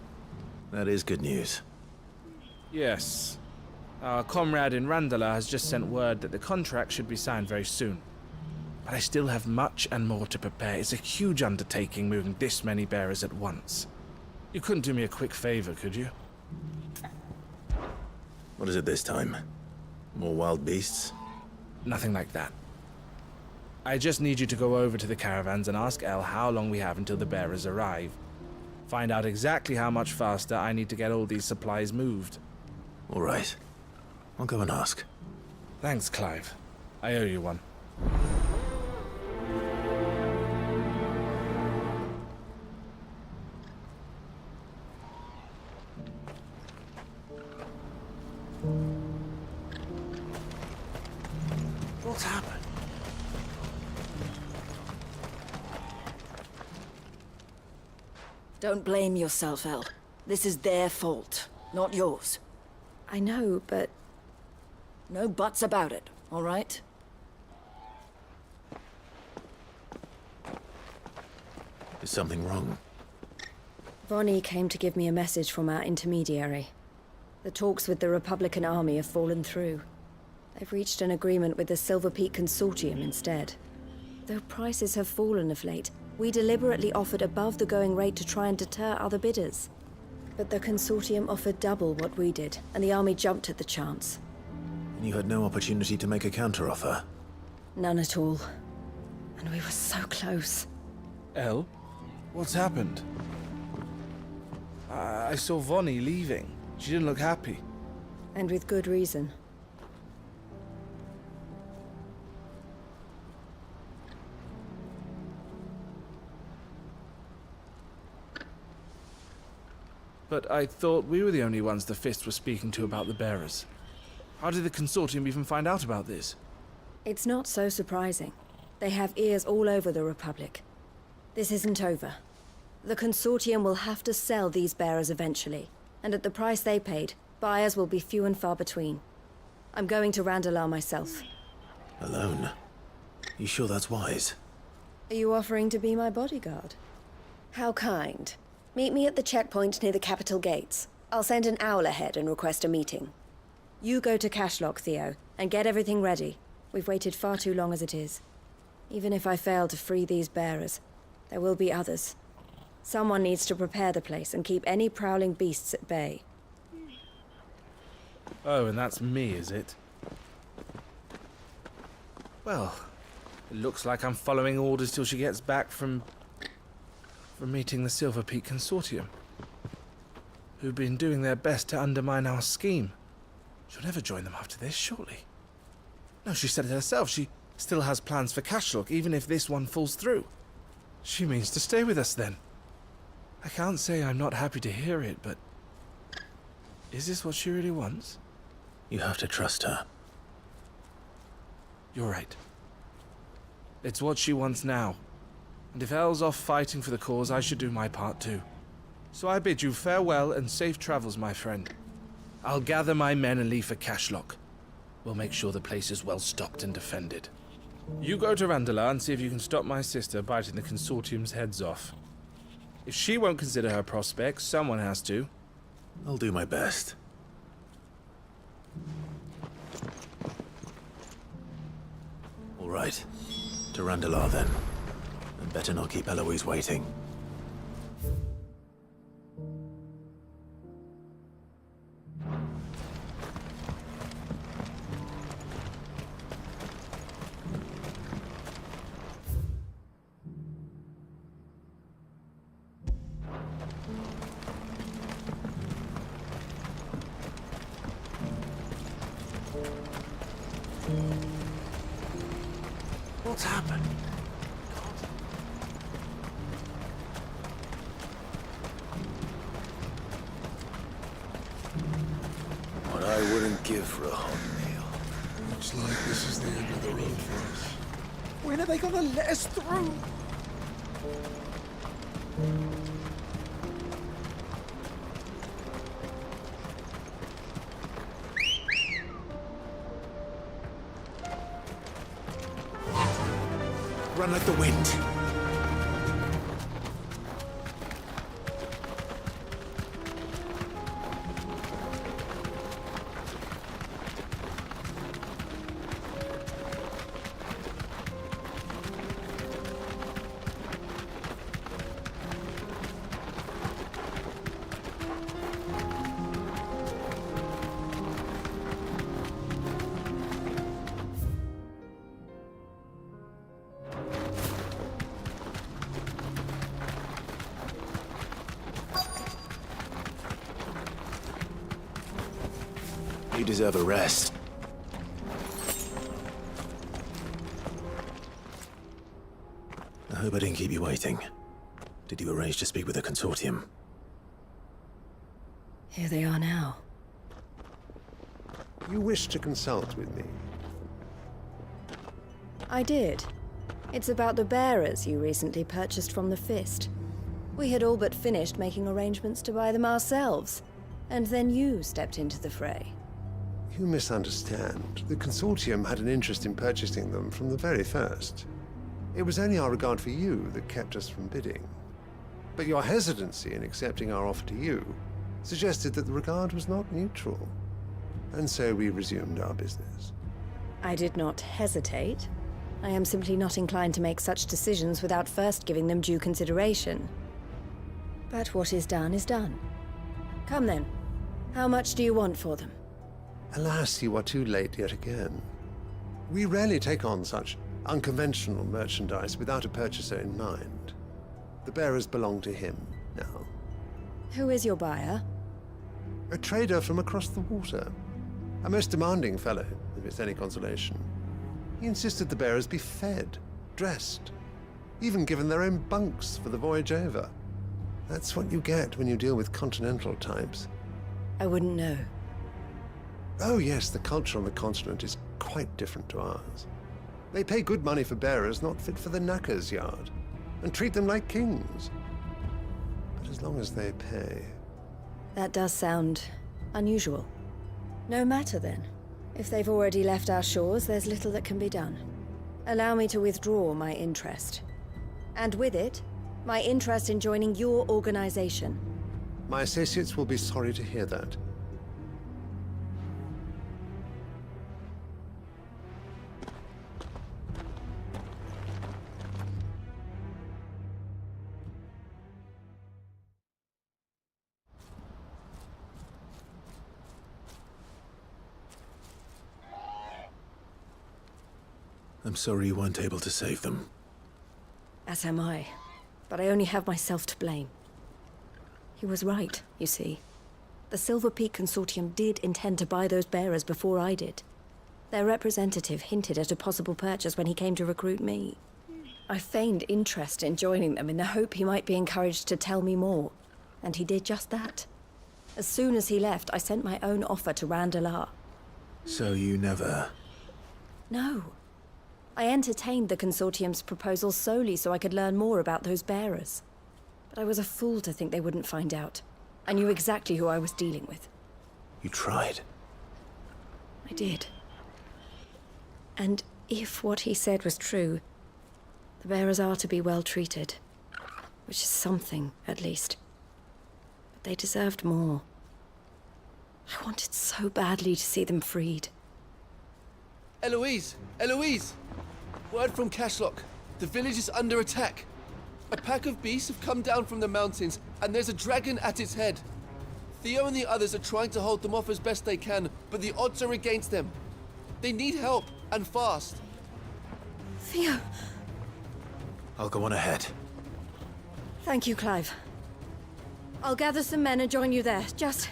Speaker 2: That is good news.
Speaker 6: Yes. Our comrade in Randala has just sent word that the contract should be signed very soon. But I still have much and more to prepare. It's a huge undertaking moving this many bearers at once. You couldn't do me a quick favor, could you?
Speaker 2: What is it this time? More wild beasts?
Speaker 6: Nothing like that. I just need you to go over to the caravans and ask El how long we have until the bearers arrive. Find out exactly how much faster I need to get all these supplies moved.
Speaker 2: All right. I'll go and ask.
Speaker 6: Thanks, Clive. I owe you one.
Speaker 3: What's happened?
Speaker 1: Don't blame yourself, El. This is their fault, not yours.
Speaker 9: I know, but...
Speaker 1: No buts about it, all right?
Speaker 2: Is something wrong?
Speaker 9: Vonnie came to give me a message from our intermediary. The talks with the Republican army have fallen through. They've reached an agreement with the Silver Peak Consortium instead. Though prices have fallen of late, we deliberately offered above the going rate to try and deter other bidders. But the Consortium offered double what we did, and the army jumped at the chance.
Speaker 2: And you had no opportunity to make a counteroffer?
Speaker 9: None at all. And we were so close.
Speaker 6: El? What's happened? I saw Vonnie leaving. She didn't look happy.
Speaker 9: And with good reason.
Speaker 6: But I thought we were the only ones the Fist was speaking to about the bearers. How did the Consortium even find out about this?
Speaker 9: It's not so surprising. They have ears all over the Republic. This isn't over. The Consortium will have to sell these bearers eventually, and at the price they paid, buyers will be few and far between. I'm going to Randalar myself.
Speaker 2: Alone? You sure that's wise?
Speaker 9: Are you offering to be my bodyguard? How kind. Meet me at the checkpoint near the capital gates. I'll send an owl ahead and request a meeting. You go to Cashlock, Theo, and get everything ready. We've waited far too long as it is. Even if I fail to free these bearers, there will be others. Someone needs to prepare the place and keep any prowling beasts at bay.
Speaker 6: Oh, and that's me, is it? Well, it looks like I'm following orders till she gets back from meeting the Silver Peak Consortium, who've been doing their best to undermine our scheme. She'll never join them after this, surely. No, she said it herself. She still has plans for Cashlock, even if this one falls through. She means to stay with us then. I can't say I'm not happy to hear it, but... is this what she really wants?
Speaker 2: You have to trust her.
Speaker 6: You're right. It's what she wants now. And if El's off fighting for the cause, I should do my part too. So I bid you farewell and safe travels, my friend. I'll gather my men and leave for Cashlock. We'll make sure the place is well stocked and defended. You go to Randala and see if you can stop my sister biting the Consortium's heads off. If she won't consider her prospects, someone has to.
Speaker 2: I'll do my best. All right. To Randala then. And better not keep Eloise waiting. What's happened?
Speaker 3: What I wouldn't give for a hot meal.
Speaker 11: Looks like this is the end of the road for us.
Speaker 3: When are they gonna let us through?
Speaker 2: Run like the wind. You deserve a rest. I hope I didn't keep you waiting. Did you arrange to speak with the Consortium?
Speaker 9: Here they are now.
Speaker 11: You wish to consult with me?
Speaker 9: I did. It's about the bearers you recently purchased from the Fist. We had all but finished making arrangements to buy them ourselves, and then you stepped into the fray.
Speaker 11: You misunderstand. The Consortium had an interest in purchasing them from the very first. It was only our regard for you that kept us from bidding. But your hesitancy in accepting our offer to you suggested that the regard was not mutual. And so we resumed our business.
Speaker 9: I did not hesitate. I am simply not inclined to make such decisions without first giving them due consideration. But what is done is done. Come then. How much do you want for them?
Speaker 11: Alas, you are too late yet again. We rarely take on such unconventional merchandise without a purchaser in mind. The bearers belong to him now.
Speaker 9: Who is your buyer?
Speaker 11: A trader from across the water. A most demanding fellow, if it's any consolation. He insisted the bearers be fed, dressed, even given their own bunks for the voyage over. That's what you get when you deal with continental types.
Speaker 9: I wouldn't know.
Speaker 11: Oh yes, the culture on the continent is quite different to ours. They pay good money for bearers not fit for the knacker's yard, and treat them like kings. But as long as they pay...
Speaker 9: That does sound unusual. No matter then. If they've already left our shores, there's little that can be done. Allow me to withdraw my interest. And with it, my interest in joining your organization.
Speaker 11: My associates will be sorry to hear that.
Speaker 2: I'm sorry you weren't able to save them.
Speaker 9: As am I. But I only have myself to blame. He was right, you see. The Silver Peak Consortium did intend to buy those bearers before I did. Their representative hinted at a possible purchase when he came to recruit me. I feigned interest in joining them in the hope he might be encouraged to tell me more. And he did just that. As soon as he left, I sent my own offer to Randalar.
Speaker 2: So you never...
Speaker 9: No. I entertained the Consortium's proposal solely so I could learn more about those bearers. But I was a fool to think they wouldn't find out. I knew exactly who I was dealing with.
Speaker 2: You tried.
Speaker 9: I did. And if what he said was true, the bearers are to be well treated. Which is something, at least. But they deserved more. I wanted so badly to see them freed.
Speaker 20: Eloise! Eloise! Word from Cashlock. The village is under attack. A pack of beasts have come down from the mountains, and there's a dragon at its head. Theo and the others are trying to hold them off as best they can, but the odds are against them. They need help, and fast.
Speaker 9: Theo!
Speaker 2: I'll go on ahead.
Speaker 9: Thank you, Clive. I'll gather some men and join you there. Just...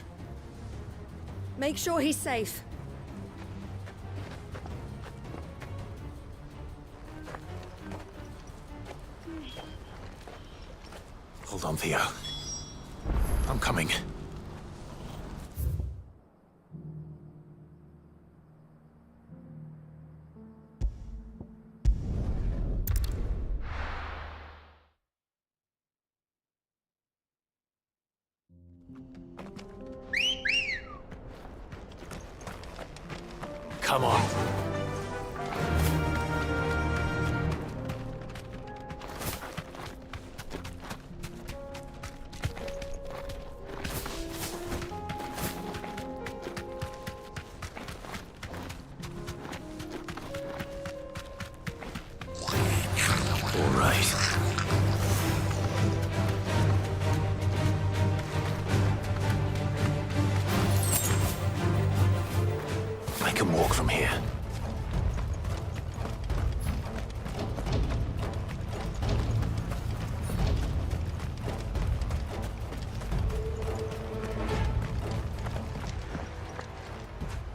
Speaker 9: make sure he's safe.
Speaker 2: Hold on, Theo. I'm coming. Come on. All right. I can walk from here.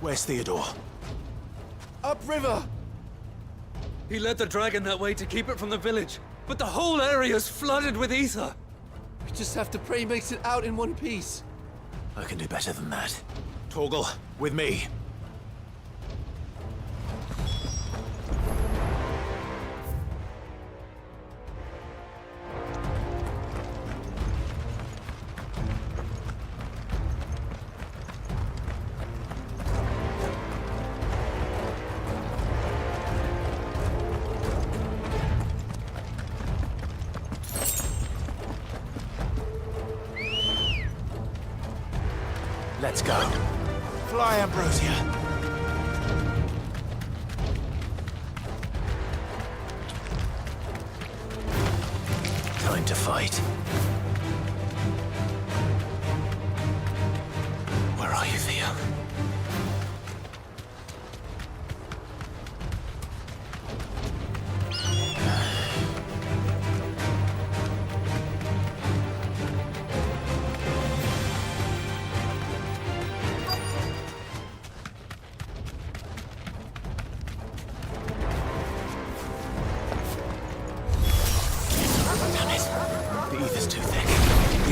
Speaker 2: Where's Theodore?
Speaker 20: Upriver!
Speaker 4: He led the dragon that way to keep it from the village, but the whole area's flooded with ether.
Speaker 20: We just have to pray he makes it out in one piece.
Speaker 2: I can do better than that. Torgal, with me. Let's go. Fly, Ambrosia. Time to fight. Where are you, Theo?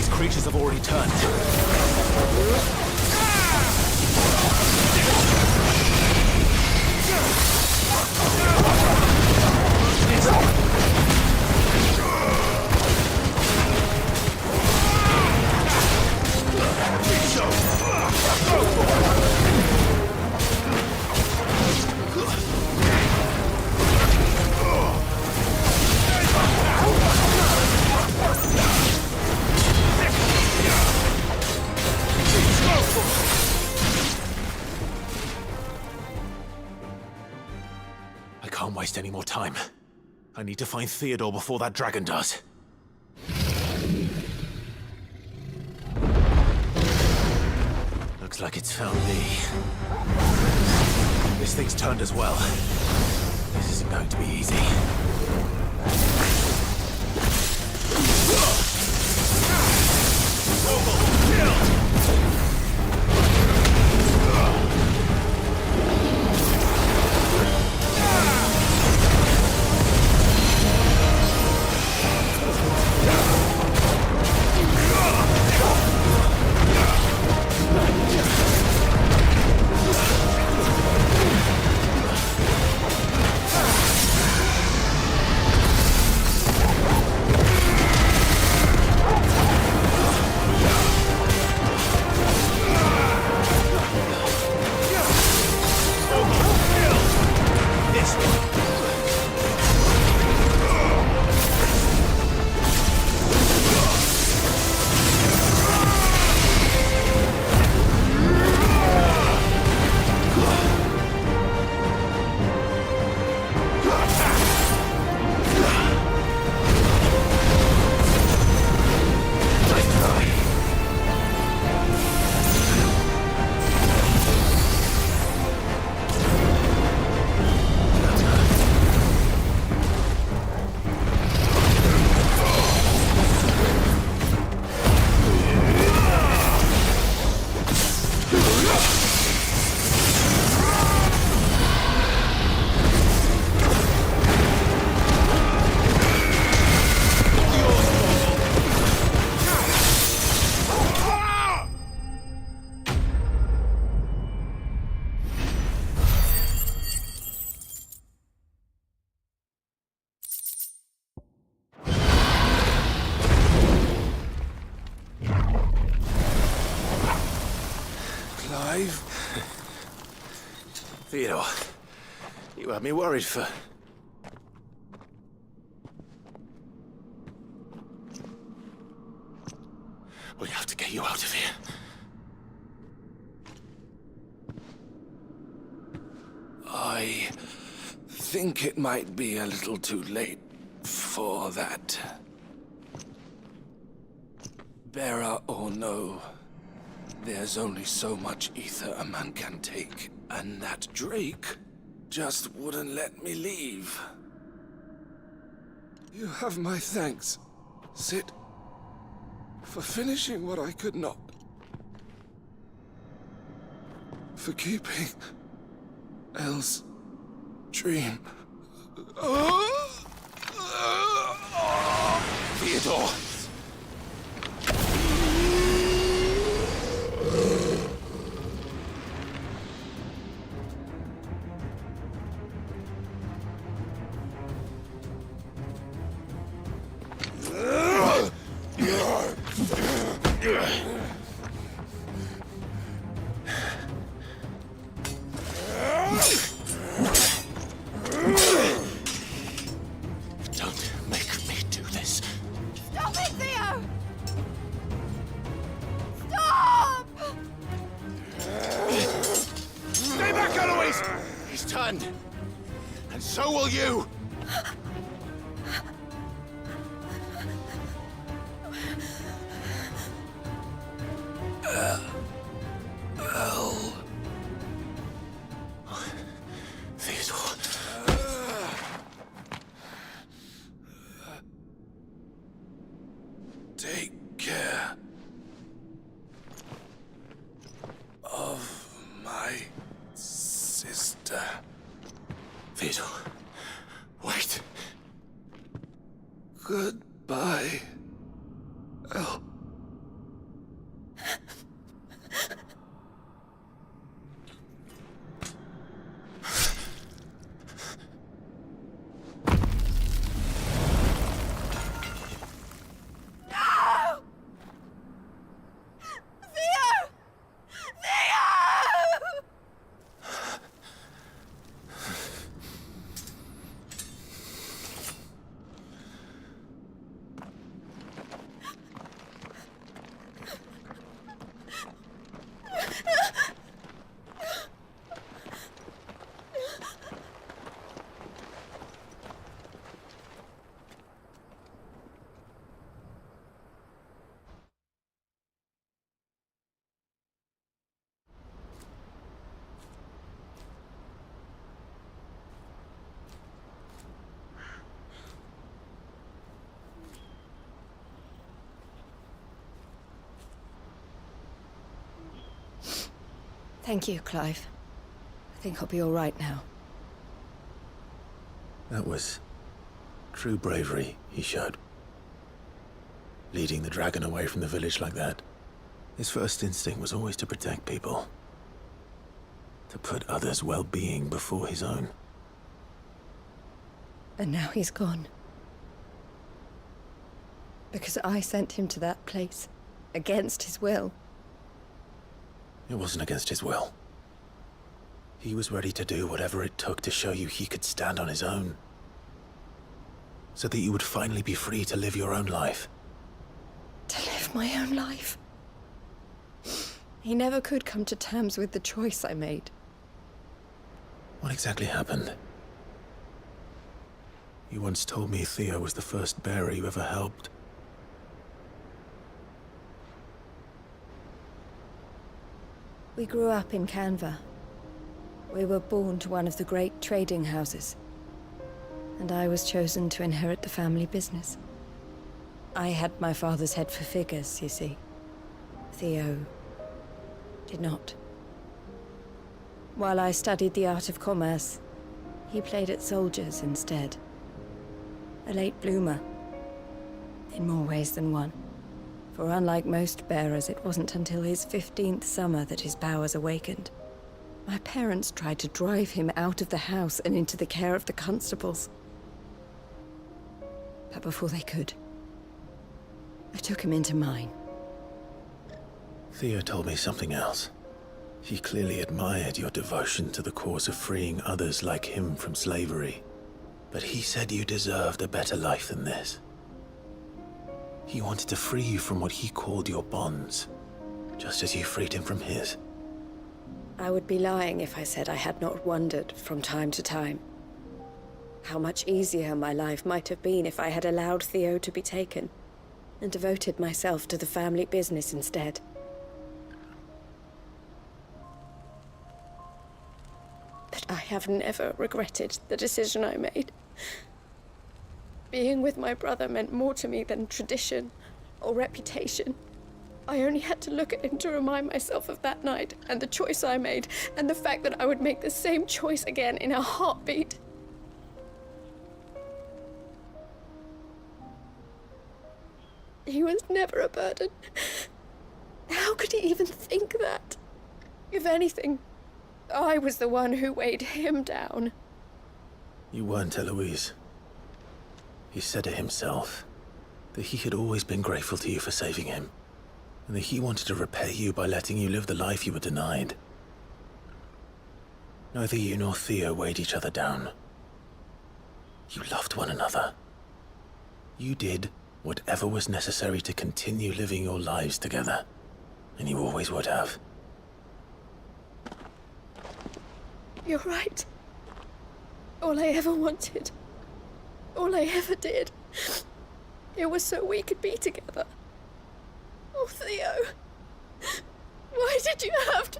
Speaker 2: Creatures have already turned. I can't waste any more time. I need to find Theodore before that dragon does. Looks like it's found me. This thing's turned as well. This isn't going to be easy. Clive? Theodore, you had me worried for... We have to get you out of here.
Speaker 6: I think it might be a little too late for that. Bearer or no, there's only so much ether a man can take, and that Drake just wouldn't let me leave. You have my thanks, Sid, for finishing what I could not. For keeping Elle's dream.
Speaker 2: Theodore! Don't make me do this.
Speaker 15: Stop it, Theo! Stop!
Speaker 2: Stay back, Eloise! He's turned. And so will you!
Speaker 6: Elle.
Speaker 2: Theodore.
Speaker 6: Take care of my sister.
Speaker 2: Theodore, wait.
Speaker 6: Goodbye, Elle.
Speaker 9: Thank you, Clive. I think I'll be all right now.
Speaker 2: That was true bravery he showed. Leading the dragon away from the village like that. His first instinct was always to protect people. To put others' well-being before his own.
Speaker 9: And now he's gone. Because I sent him to that place, against his will.
Speaker 2: It wasn't against his will. He was ready to do whatever it took to show you he could stand on his own. So that you would finally be free to live your own life.
Speaker 9: To live my own life. He never could come to terms with the choice I made.
Speaker 2: What exactly happened? You once told me Theo was the first bearer you ever helped.
Speaker 9: We grew up in Canva. We were born to one of the great trading houses. And I was chosen to inherit the family business. I had my father's head for figures, you see. Theo did not. While I studied the art of commerce, he played at soldiers instead. A late bloomer, in more ways than one. For unlike most bearers, it wasn't until his 15th summer that his powers awakened. My parents tried to drive him out of the house and into the care of the constables. But before they could, I took him into mine.
Speaker 2: Theo told me something else. He clearly admired your devotion to the cause of freeing others like him from slavery. But he said you deserved a better life than this. He wanted to free you from what he called your bonds, just as you freed him from his.
Speaker 9: I would be lying if I said I had not wondered from time to time how much easier my life might have been if I had allowed Theo to be taken and devoted myself to the family business instead. But I have never regretted the decision I made. Being with my brother meant more to me than tradition or reputation. I only had to look at him to remind myself of that night and the choice I made, and the fact that I would make the same choice again in a heartbeat. He was never a burden. How could he even think that? If anything, I was the one who weighed him down.
Speaker 2: You weren't, Eloise. He said it himself, that he had always been grateful to you for saving him, and that he wanted to repay you by letting you live the life you were denied. Neither you nor Theo weighed each other down. You loved one another. You did whatever was necessary to continue living your lives together, and you always would have.
Speaker 9: You're right. All I ever wanted, all I ever did, it was so we could be together. Oh, Theo, why did you have to...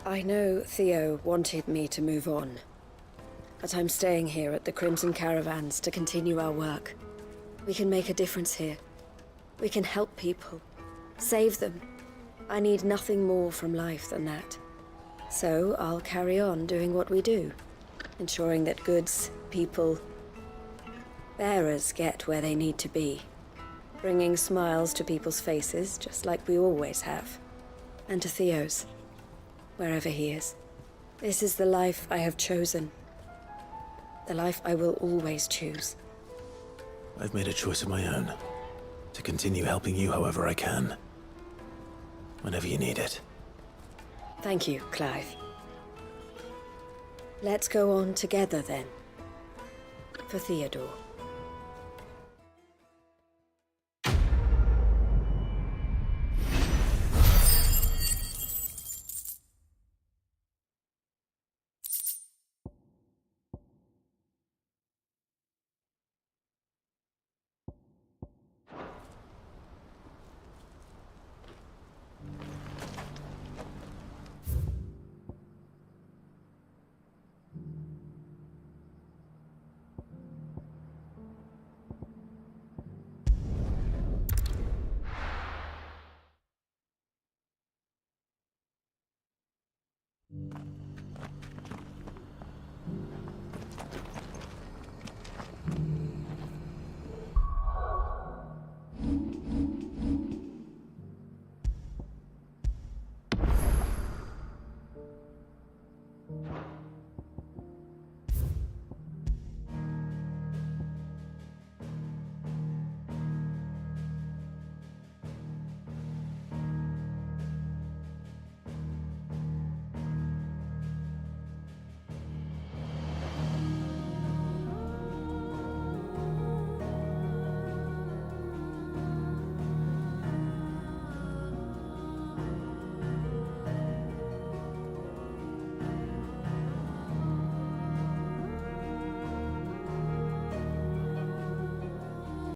Speaker 9: I know Theo wanted me to move on, but I'm staying here at the Crimson Caravans to continue our work. We can make a difference here. We can help people, save them. I need nothing more from life than that. So I'll carry on doing what we do, ensuring that goods, people, bearers get where they need to be, bringing smiles to people's faces, just like we always have, and to Theo's, wherever he is. This is the life I have chosen. The life I will always choose.
Speaker 2: I've made a choice of my own, to continue helping you however I can, whenever you need it.
Speaker 9: Thank you, Clive. Let's go on together then. For Theodore.